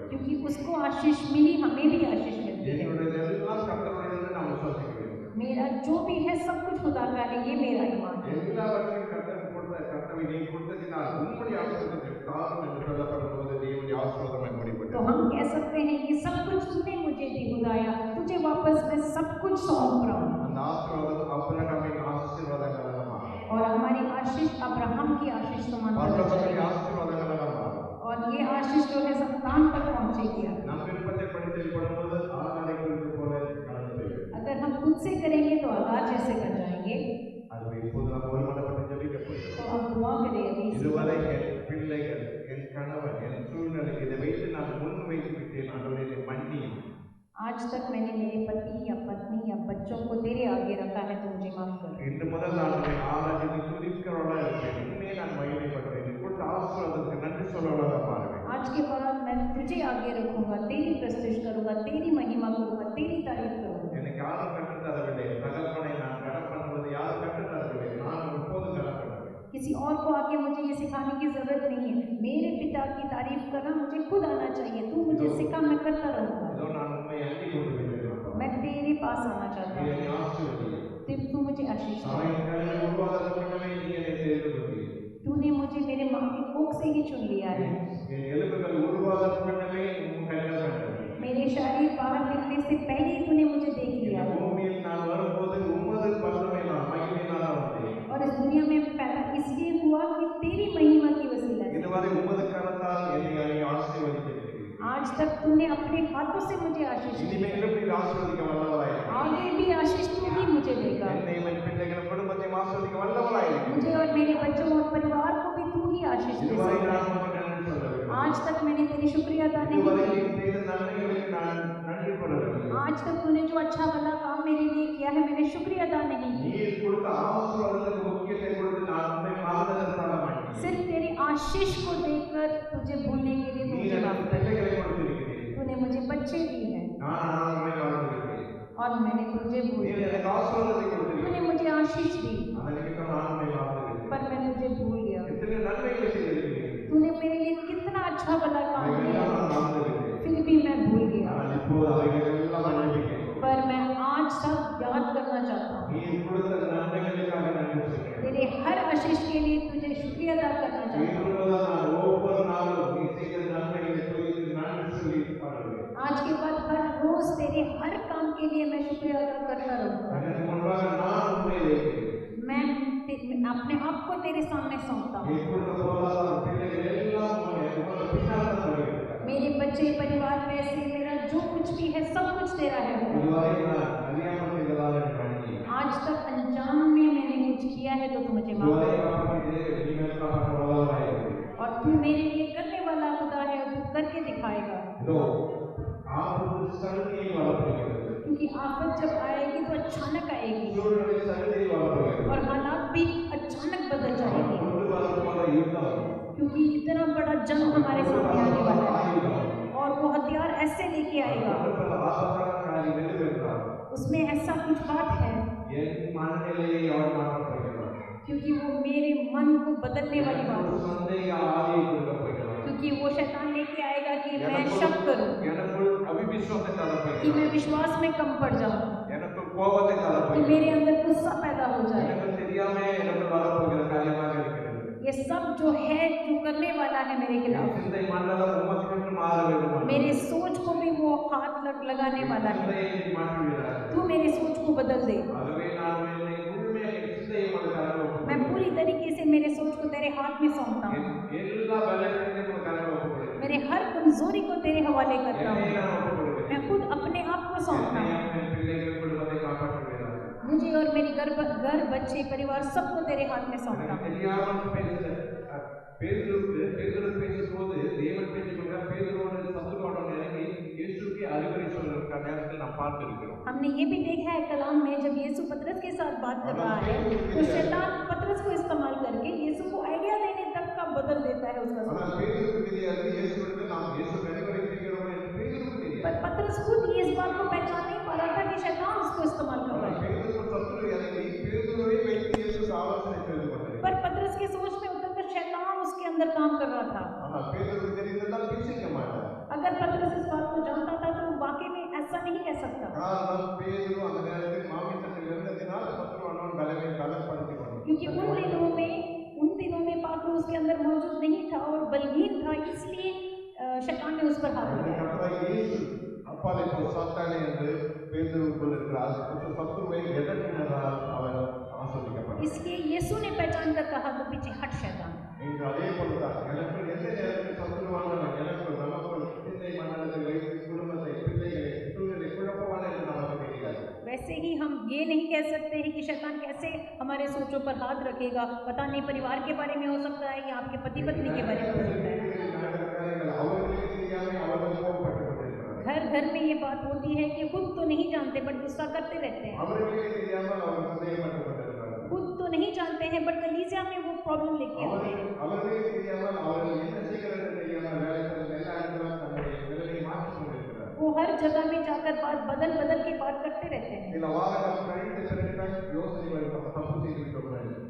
Speaker 1: की, क्योंकि उसको आशीष मिली, हमें भी आशीष मिलती है।
Speaker 2: என்னுடையதெல்லாம் கர்த்தருடையது என்று நாம் விசுவாசிக்க வேண்டும்.
Speaker 1: मेरा जो भी है सब कुछ खुदा का है, ये मेरा ईमान है।
Speaker 2: எல்லாவற்றையும் கர்த்தர் கொடுத்த கர்த்தரை நீ கொடுத்ததினால் உம்முடைய ஆசீர்வாதத்தை தாரும் என்று சொல்லப்படும் போது தேவனுடைய ஆசீர்வாதமாய்
Speaker 1: तो
Speaker 2: முடிப்பட்டது.
Speaker 1: हम कह सकते हैं कि सब कुछ तूने मुझे दी खुदाया, तुझे वापस मैं सब कुछ सौंप रहा हूँ।
Speaker 2: அந்த ஆசீர்வாதம் அபிரகாமின் ஆசீர்வாதங்களாக மாறும்.
Speaker 1: और हमारी आशीष अब्राहम की आशीष समान होना
Speaker 2: பரலோகத்தின்
Speaker 1: चाहिए।
Speaker 2: ஆசீர்வாதங்களாக மாறும்.
Speaker 1: और ये आशीष जो है संतान तक पहुंचेगी।
Speaker 2: நம் விருப்பத்தை படி செயல்படும்போது ஆகாரை குறித்து போல கடந்து போய்விடும்.
Speaker 1: अगर हम खुद से करेंगे तो आगार जैसे कर जाएंगे।
Speaker 2: அதுவே இப்போது நாம் ஒருமனப்பட்டு ஜெபிக்க போகிறோம்.
Speaker 1: तो अब दुआ करें अभी से।
Speaker 2: இதுவரை என் பிள்ளைகள், என் கணவன், என் சூழ்நிலை இதை வைத்து நான் முன் வைத்து விட்டேன். ஆண்டவரே இதை மன்னியும்.
Speaker 1: आज तक मैंने मेरे पति या पत्नी या बच्चों को तेरे आगे रखा है, तो मुझे माफ कर।
Speaker 2: இன்று முதல் நான் உன்னை ஆராய்ச்சி துதிக்கிறவளாக இருப்பேன். உண்மையை நான் மகிமைப்படுவேன். நீ கொடுத்த ஆசீர்வாதத்துக்கு நன்றி சொல்றவளாக மாறுவேன்.
Speaker 1: आज के बाद मैं तुझे आगे रखूंगा, तेरी प्रस्तुति करूंगा, तेरी महिमा करूंगा, तेरी तारीफ करूंगा।
Speaker 2: எனக்கு யாரும் கற்றுத்தரவில்லை. தகப்பனை நான் கனம் பண்ணுவது யாரும் கற்றுத்தரவில்லை. நான் எப்போதும் கனம் பண்ணுவேன்.
Speaker 1: किसी और को आके मुझे ये सिखाने की जरूरत नहीं है। मेरे पिता की तारीफ करना मुझे खुद आना चाहिए। तू मुझे सिखा, मैं करता रहूंगा।
Speaker 2: இதோ நான் உண்மை அள்ளி கொண்டு வருகிறேன்.
Speaker 1: मैं तेरे पास आना चाहता
Speaker 2: நீ
Speaker 1: हूँ,
Speaker 2: என்னை ஆசீர்வதியும்.
Speaker 1: तू मुझे आशीष दे।
Speaker 2: சாயங்காலம் உருவாதற்கு முன்னமே நீ என்னை தேர்ந்து கொண்டீர்.
Speaker 1: तूने मुझे मेरे माँ की कोख से ही चुन लिया है।
Speaker 2: என் எலும்புகள் உருவாதற்கு முன்னமே உன் கையில் கண்டது.
Speaker 1: मेरे शरीर बाहर निकलने से पहले ही तूने मुझे देख लिया
Speaker 2: இந்த
Speaker 1: है।
Speaker 2: பூமியில் நான் வரும்போது உமது வல்லமையினால் மகிமையினால் வந்தேன்.
Speaker 1: और इस दुनिया में पैदा इसलिए हुआ कि तेरी महिमा की वसीला से।
Speaker 2: இதுவரை உமது கரத்தால் என்னை நீ ஆசீர்வதித்திருக்கிறீர்.
Speaker 1: आज तक तूने अपने हाथों से मुझे आशीष दी।
Speaker 2: இனிமேலும் நீ ஆசீர்வதிக்க வல்லவராய்.
Speaker 1: आगे भी आशीष तू ही मुझे देगा।
Speaker 2: என்னையும் என் பிள்ளைகள் குடும்பத்தையும் ஆசீர்வதிக்க வல்லவராய்.
Speaker 1: मुझे और मेरे बच्चों और परिवार को भी तू ही आशीष दे
Speaker 2: இதுவரை
Speaker 1: सकता
Speaker 2: நான்
Speaker 1: है।
Speaker 2: உமக்கு நன்றி சொல்லவில்லை.
Speaker 1: आज तक मैंने तेरी शुक्रिया अदा नहीं
Speaker 2: இதுவரை
Speaker 1: की।
Speaker 2: நீ செய்த நன்மைகளுக்கு நான் நன்றி கூறவில்லை.
Speaker 1: आज तक तूने जो अच्छा भला काम मेरे लिए किया है, मैंने शुक्रिया अदा नहीं की।
Speaker 2: நீர் கொடுத்த ஆசீர்வாதத்துக்கு முக்கியத்தை கொடுத்து நான் உண்மை மாறுதற்காக மாட்டேன்.
Speaker 1: सिर्फ तेरी आशीष को देखकर तुझे भूलने के लिए तू
Speaker 2: நீர்
Speaker 1: मुझे माफ
Speaker 2: எனக்கு
Speaker 1: कर।
Speaker 2: பிள்ளைகளை கொடுத்திருக்கிறீர்.
Speaker 1: तूने मुझे बच्चे दिए हैं
Speaker 2: நான் உண்மை வாழ்ந்திருக்கிறேன்.
Speaker 1: और मैंने तुझे भूल
Speaker 2: நீர்
Speaker 1: दिया।
Speaker 2: எனக்கு ஆசீர்வாதத்தை கொடுத்திருக்கிறீர்.
Speaker 1: तूने मुझे आशीष दी,
Speaker 2: அதன் நிமித்தம் நான் உண்மை வாழ்ந்திருக்கிறேன்.
Speaker 1: पर मैं तुझे भूल गया।
Speaker 2: எத்தனை நன்மைகளை செய்திருக்கிறீர்.
Speaker 1: तूने मेरे लिए कितना अच्छा भला काम किया,
Speaker 2: அவைகளெல்லாம் நான் வாழ்ந்திருக்கிறேன்.
Speaker 1: फिर भी मैं भूल गया।
Speaker 2: ஆனால் இப்போது அவைகளெல்லாம் மன்னிக்கிறேன்.
Speaker 1: पर मैं आज सब याद करना चाहता हूँ।
Speaker 2: நீர் கொடுத்த நன்மைகளுக்காக நன்றி சொல்கிறேன்.
Speaker 1: तेरे हर आशीष के लिए तुझे शुक्रिया अदा करना चाहता हूँ।
Speaker 2: இப்பொழுது நான் ஒவ்வொரு நாளும் நீ செய்த நன்மைகளை குறித்து நன்றி சொல்லி பாடுவேன்.
Speaker 1: आज के बाद हर रोज तेरे हर काम के लिए मैं शुक्रिया अदा करता रहूँगा।
Speaker 2: எனக்கு முன்பாக நான் உண்மை வைக்கிறேன்.
Speaker 1: मैं अपने आप को तेरे सामने सौंपता हूँ।
Speaker 2: நீர் கொடுத்த பொருளாதார பிள்ளைகள் எல்லாம் உமது பின்னால் தான் வருகிறது.
Speaker 1: मेरे बच्चे, परिवार, पैसे, मेरा जो कुछ भी है सब कुछ तेरा है।
Speaker 2: இதுவரை நான் அறியாமல் செய்ததால் எனக்கு மன்னியும்.
Speaker 1: आज तक अनजान में मैंने कुछ किया है तो तू मुझे माफ
Speaker 2: இதுவரை
Speaker 1: कर।
Speaker 2: காப்பாற்றியதே நீங்கள் காப்பாற்ற வல்லவராயிருக்கிறீர்.
Speaker 1: और तू मेरे लिए करने वाला खुदा है, तू करके दिखाएगा।
Speaker 2: இதோ ஆபத்து சலுகையை வரப்போகிறது.
Speaker 1: क्योंकि आफत जब आएगी तो अचानक आएगी
Speaker 2: சூழ்நிலை சலுகையை வரப்போகிறது.
Speaker 1: और हालात भी अचानक बदल जाएंगे।
Speaker 2: கொண்டு வரப்போற யுத்தம்,
Speaker 1: क्योंकि इतना बड़ा जंग हमारे सामने आने वाला है और वो हथियार ऐसे लेके आएगा,
Speaker 2: கொண்டு ஆபத்தான காரியம் நிறைவேறுகிறார்.
Speaker 1: उसमें ऐसा कुछ बात है
Speaker 2: என் மனநிலையை அவர் மாற்றப் போகிறார்.
Speaker 1: क्योंकि वो मेरे मन को बदलने वाली बात
Speaker 2: ஒரு
Speaker 1: है।
Speaker 2: சந்தேக ஆவியை கொடுக்க போகிறார்.
Speaker 1: क्योंकि वो शैतान लेके आएगा कि मैं शक करूं,
Speaker 2: எனக்குள் அவிவிசுவாசத்தை
Speaker 1: कि
Speaker 2: தரப்போகிறார்.
Speaker 1: मैं विश्वास में कम पड़ जाऊं,
Speaker 2: எனக்குள் கோபத்தை
Speaker 1: कि
Speaker 2: தரப்போகிறார்.
Speaker 1: मेरे अंदर गुस्सा पैदा हो जाए।
Speaker 2: எனக்கு தெரியாம எனக்குள் வரப்போகிற காரியமாக இருக்கிறது.
Speaker 1: ये सब जो है, जो करने वाला है मेरे
Speaker 2: என்
Speaker 1: खिलाफ,
Speaker 2: சிந்தை மண்டலம் உமக்கென்று மாற வேண்டும்.
Speaker 1: मेरे सोच को भी वो हाथ लगाने वाला है।
Speaker 2: சிந்தையை மாற்றுகிறார்.
Speaker 1: तू मेरी सोच को बदल दे।
Speaker 2: ஆகவே நான் என்னை முழுமையாக என் சிந்தையை உமது கரங்களில் ஒப்புக்கொடுக்கிறேன்.
Speaker 1: मैं पूरी तरीके से मेरे सोच को तेरे हाथ में सौंपता हूँ।
Speaker 2: என் எல்லா பலவீனத்தையும் உமது கரங்களில் ஒப்புக்கொடுக்கிறேன்.
Speaker 1: मेरे हर कमजोरी को तेरे हवाले करता
Speaker 2: என்னை
Speaker 1: हूँ।
Speaker 2: நான் ஒப்புக்கொடுக்கிறேன்.
Speaker 1: मैं खुद अपने आप को सौंपता
Speaker 2: என்னை
Speaker 1: हूँ।
Speaker 2: என் பிள்ளைகள் குடும்பத்தை காப்பாற்றுகிறார்.
Speaker 1: मुझे और मेरी घर, बच्चे, परिवार सबको तेरे हाथ में सौंपता
Speaker 2: எனக்கு
Speaker 1: हूँ।
Speaker 2: தெரியாமல் பேதுரு பேசும்போது தேவன் பேசிக்கொண்ட பேதுருவோட சத்துருவோட இறங்கி இயேசுவுக்கு அறிவுரை சொல்றதுக்கான நேரத்தில் நாம் பார்த்திருக்கிறோம்.
Speaker 1: हमने ये भी देखा है कलाम में, जब यीशु पतरस के साथ बात कर रहा है तो शैतान पतरस को इस्तेमाल करके यीशु को आइडिया देने तक का बदल देता है उसका
Speaker 2: ஆனால்
Speaker 1: सोच।
Speaker 2: பேதுருக்கு தெரியாது இயேசுவிற்கு நாம் இயேசு அறிவுரை செய்கிறோம் என்று பேதுருக்கு தெரியாது.
Speaker 1: पर पतरस खुद ये इस बात को पहचान नहीं पा रहा था कि शैतान उसको इस्तेमाल कर रहा
Speaker 2: ஆனால்
Speaker 1: है।
Speaker 2: பேதுருக்கு சத்துரு இறங்கி பேதுருவை வைத்து இயேசு ஆலோசனை செய்து கொண்டார்.
Speaker 1: पर पतरस की सोच में उतरकर शैतान उसके अंदर काम कर रहा था।
Speaker 2: ஆனால் பேதுருக்கு தெரிந்ததால் பேசிக்க மாட்டார்.
Speaker 1: अगर पतरस इस बात को जानता था तो वाकई में ऐसा नहीं कह सकता,
Speaker 2: காரணம் பேதுரு அந்த நேரத்தில் மாமிசத்தில் இருந்ததினால் சத்துருவானவன் பலப்படுத்திக் கொண்டான்.
Speaker 1: क्योंकि उन दिनों में पात्र उसके अंदर मौजूद नहीं था और बलहीन था, इसलिए शैतान ने उस पर हाथ लगाया।
Speaker 2: கர்த்தராகிய இயேசு அப்பாலே போ சாத்தானே என்று பேதுருவுக்குள் இருக்கிறார். சத்துருவை எதற்கினால் அவன் ஆசீர்வதிக்கப்பட்டான்.
Speaker 1: इसलिए यीशु ने पहचान कर कहा तो पीछे हट शैतान।
Speaker 2: இன்று அதே போலதான் எனக்கு எந்த நேரத்தில் சத்துருவானவன் எனக்கு நமக்குள் சிந்தை மண்டலத்தை வைத்து குடும்பத்தை பிள்ளைகளை சூழலை குழப்பவான என்று நமக்கு தெரியாது.
Speaker 1: वैसे ही हम ये नहीं कह सकते हैं कि शैतान कैसे हमारे सोचों पर हाथ रखेगा, पता नहीं परिवार के बारे में हो सकता है या आपके पति पत्नी के बारे में हो सकता है। घर घर में ये बात होती है कि खुद तो नहीं जानते बट गुस्सा करते रहते हैं, खुद तो नहीं जानते हैं बट कलीसिया में वो प्रॉब्लम लेके आते हैं। वो हर जगह में जाकर बात बदल के बात करते रहते हैं।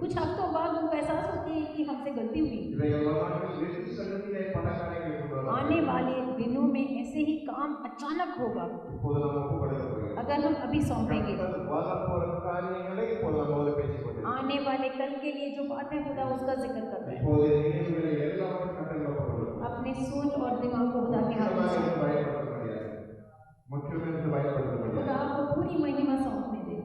Speaker 1: कुछ हफ्तों बाद उनको एहसास होती है कि हमसे गलती हुई। आने वाले दिनों में ऐसे ही काम अचानक होगा अगर हम अभी सौंपेंगे। आने वाले कल के लिए जो बातें खुदा उसका जिक्र कर रहे हैं, अपने सोच और दिमाग को खुदा के हाथ में सौंपें। खुदा आपको पूरी महिमा सौंपने दें।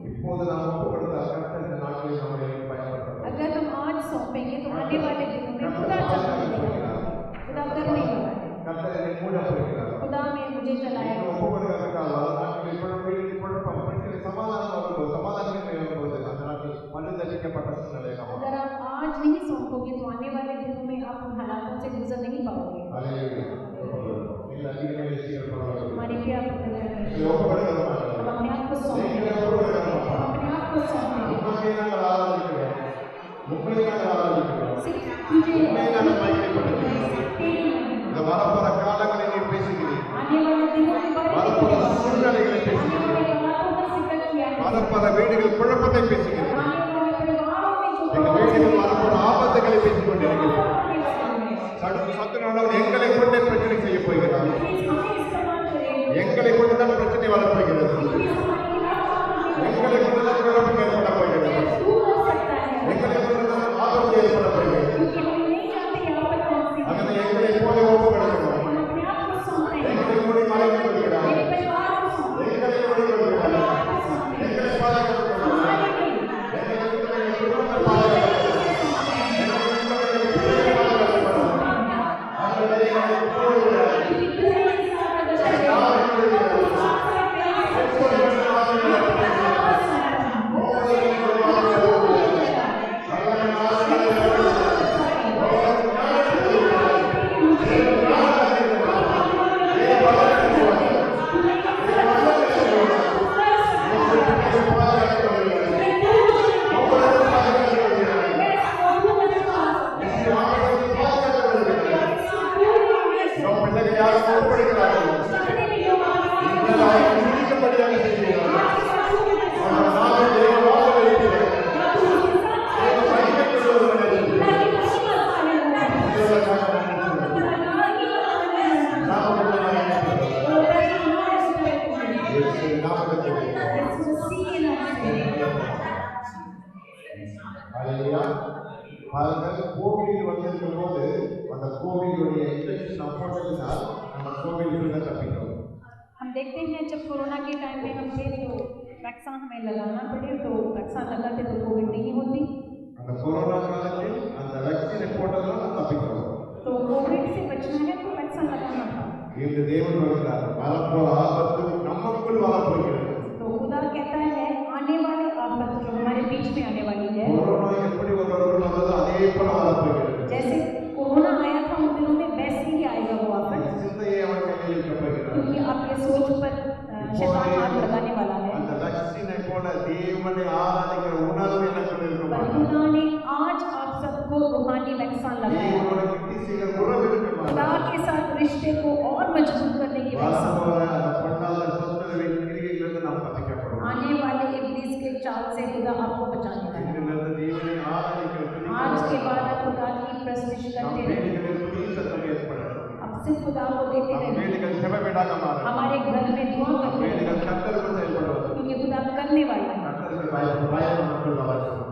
Speaker 1: अगर हम आज सौंपेंगे तो आने वाले दिनों में खुदा खुदा करने वाला है। खुदा में मुझे चलाएगा। अगर आप आज नहीं सौंपोगे तो आने वाले दिनों में आप उन हालातों से गुजर नहीं पाओगे। हमारे प्यार अपने आप को सौंपेंगे, अपने आप को सौंपेंगे।
Speaker 2: வரப்போற காலங்களை நீ பேசுகிறீர், வரப்போற வீடுகள் குழப்பத்தை பேசுகிறீர், எங்கள் வீடுகள் வரப்போற ஆபத்துகளை பேசிக் கொண்டிருக்கிறீர். சத்துருவானவன் எங்களை கொண்டே பிரச்சனை செய்ய போகிறார், எங்களை கொண்டுதான் பிரச்சனை வரப்போகிறது, எங்களை கொண்டுதான் குழப்பம் ஏற்பட போகிறது, எங்களை கொண்டுதான் ஆபத்து ஏற்பட போகிறது. அதனை எங்களை போல ஒப்பு கொடுக்கிறோம், எங்களை மூடி மறைத்து கொள்கிறார், எங்களை மூடி கொள்கிறார், எங்களை பாதுகாத்துக் பாருங்கள், கோவிலில் வந்திருக்கும் போது அந்த கோவிலுடைய இன்ஃபெக்ஷன் அப்போட்டதினால் நம்ம கோவிலுக்குள்ள தப்பிக்கிறோம்.
Speaker 1: हम देखते हैं जब कोरोना के टाइम में हम थे तो वैक्सीन हमें लगाना पड़े, तो वैक्सीन लगाते तो कोविड नहीं होती।
Speaker 2: அந்த கொரோனா காலத்தில் அந்த वैक्सीन போட்டதால தப்பிக்கிறோம்.
Speaker 1: तो कोविड से बचना है तो वैक्सीन लगाना था।
Speaker 2: இந்த தேவன் வருகிறார், வரப்போற ஆபத்து நமக்குள் வரப்போகிறது।
Speaker 1: तो खुदा कहता है आने वाले आफत जो हमारे बीच में आने वाली है,
Speaker 2: कोरोना எப்படி ஒருவருக்குள் வந்ததோ அதே போல வரப்போகிறது।
Speaker 1: जैसे कोरोना आया था उन दिनों में वैसे ही आएगा वो आफत,
Speaker 2: சிந்தையை அவன் கையில் வைக்கப்படுகிறார்।
Speaker 1: क्योंकि आपके सोच पर शैतान हाथ लगाने वाला है।
Speaker 2: அந்த वैक्सीனை போல தேவனை ஆராதிக்கிற உணர்வு எனக்குள் இருக்கும்।
Speaker 1: खुदा ने आज आप सबको रूहानी वैक्सीन लगाया,
Speaker 2: தேவனோட கிட்டி செய்கிற உறவு இருக்கும்।
Speaker 1: खुदा के साथ रिश्ते को और मजबूत करने की वैक्सीन।
Speaker 2: வரப்போற அந்த பொல்லாத சத்துருவின் கிரியைகளிலிருந்து நாம் தப்பிக்கப்படும்।
Speaker 1: आने वाले इब्लीस के चाल से खुदा आपको बचाने वाला है।
Speaker 2: இதிலிருந்து தேவனை ஆராதிக்கிற
Speaker 1: आज के बाद आप खुदा की प्रस्तुति करते रहिए।
Speaker 2: வீடுகளில் புதிய சத்தம் ஏற்படும்।
Speaker 1: आप सिर्फ खुदा को देते
Speaker 2: நம்ம
Speaker 1: रहें,
Speaker 2: வேலைகள் செபவேடாக மாறும்.
Speaker 1: हमारे घर में दुआ करते रहें,
Speaker 2: வேலைகள் கர்த்தருக்கு செயல்படுவது.
Speaker 1: क्योंकि खुदा करने वाला है।
Speaker 2: கர்த்தருக்கு பயப்படும் பயம் நமக்குள் அவசியம்.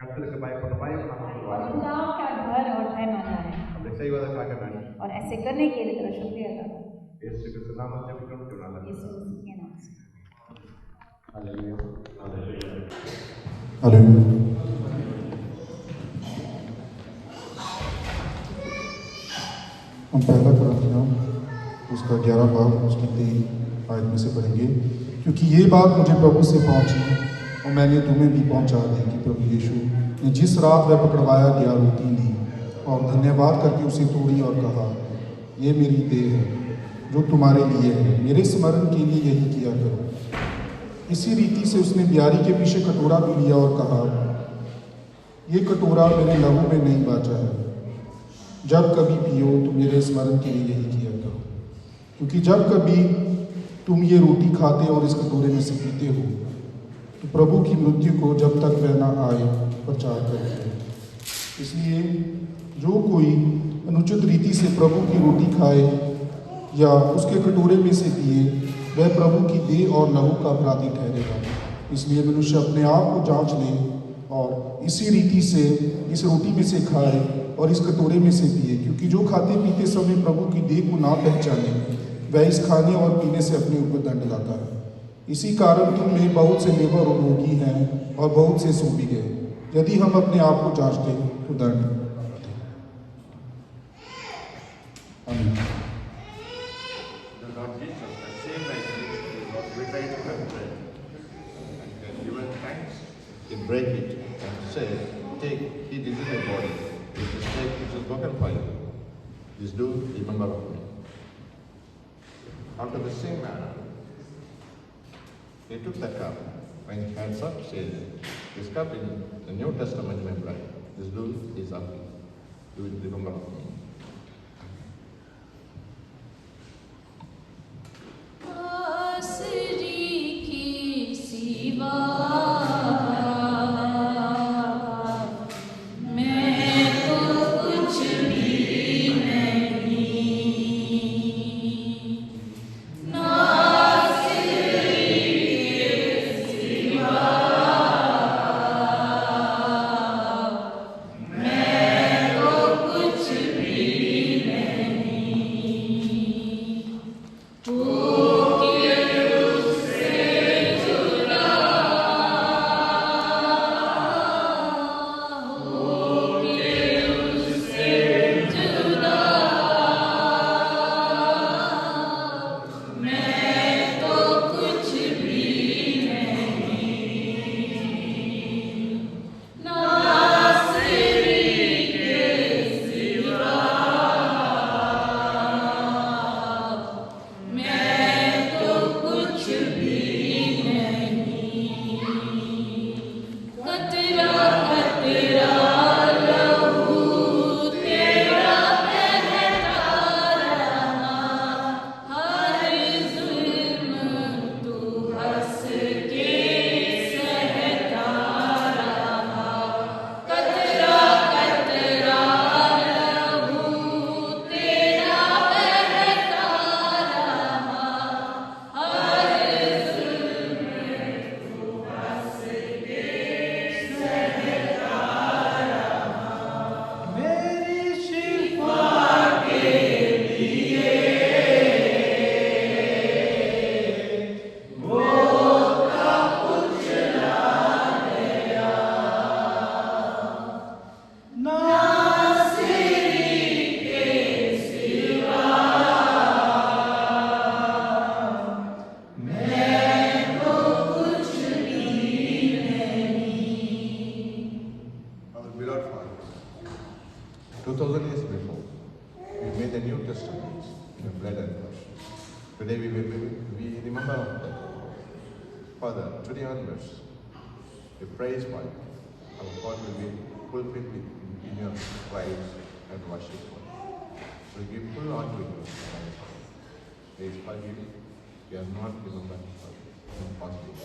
Speaker 2: கர்த்தருக்கு பயப்படும் பயம் நமக்குள்
Speaker 1: और
Speaker 2: அவசியம்.
Speaker 1: खुदा का डर और भय मानना है,
Speaker 2: அப்படி செய்வதற்காக நன்றி.
Speaker 1: और ऐसे करने के लिए तेरा शुक्रिया अदा करता हूं।
Speaker 2: இயேசு கிறிஸ்து நாமத்தில் ஜெபிக்கிறோம் நல்லது.
Speaker 1: यीशु मसीह के नाम से।
Speaker 2: ஹalleluya. ஹalleluya.
Speaker 4: हालेलुया। हम पहला कुरिन्थियों उसका 11 बाब उसकी 3 आयत में से पढ़ेंगे, क्योंकि ये बात मुझे प्रभु से पहुंची और मैंने तुम्हें भी पहुंचा दी कि प्रभु यीशु ने जिस रात वह पकड़वाया गया रोटी ली और धन्यवाद करके उसे तोड़ी और कहा, ये मेरी देह है जो तुम्हारे लिए है, मेरे स्मरण के लिए यही किया करो। इसी रीति से उसने ब्यारी के पीछे कटोरा भी लिया और कहा, ये कटोरा मेरे लहू में नहीं बाचा है, जब कभी पियो तो मेरे स्मरण के लिए यही किया करो। क्योंकि जब कभी तुम ये रोटी खाते और इस कटोरे में से पीते हो तो प्रभु की मृत्यु को जब तक वह न आए प्रचार करते हो। इसलिए जो कोई अनुचित रीति से प्रभु की रोटी खाए या उसके कटोरे में से पिए वह प्रभु की देह और लहू का अपराधी ठहरेगा। इसलिए मनुष्य अपने आप को जांच ले और इसी रीति से इस रोटी में से खाए और इस कटोरे में से पिए, क्योंकि जो खाते पीते समय प्रभु की देह को ना पहचाने वह इस खाने और पीने से अपने ऊपर दंड लाता है। इसी कारण तुम में बहुत से लेबर और रोगी हैं और बहुत से सो भी गए। यदि हम अपने आप को जांचते तो दंड पाते। आमीन।
Speaker 2: The Lord Jesus, the same like this, was betrayed to have bread. And then given thanks, he break it and said, take, eat, this is my body. This is take, which is broken for you. This do, remember of me. After the same manner, he took the cup. When he had supped, said, this cup in the New Testament my blood. This do is of me. Do it, remember of me. Beloved Father, 2000 years before, we made the New Testament in the blood and flesh. Today we remember our blood. Father, today onwards, we praise God. Our God will be fulfilled in your praise and worship. So give full honor to you. Praise forgive. We are not remembered in positive.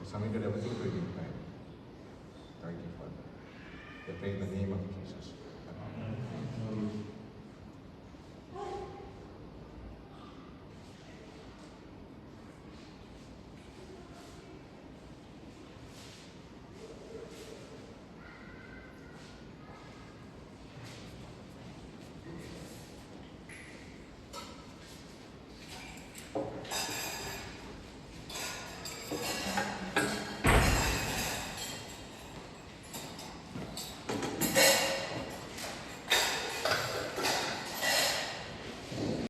Speaker 2: We submitted everything to you in time. Thank you, Father. We pray in the name of Jesus.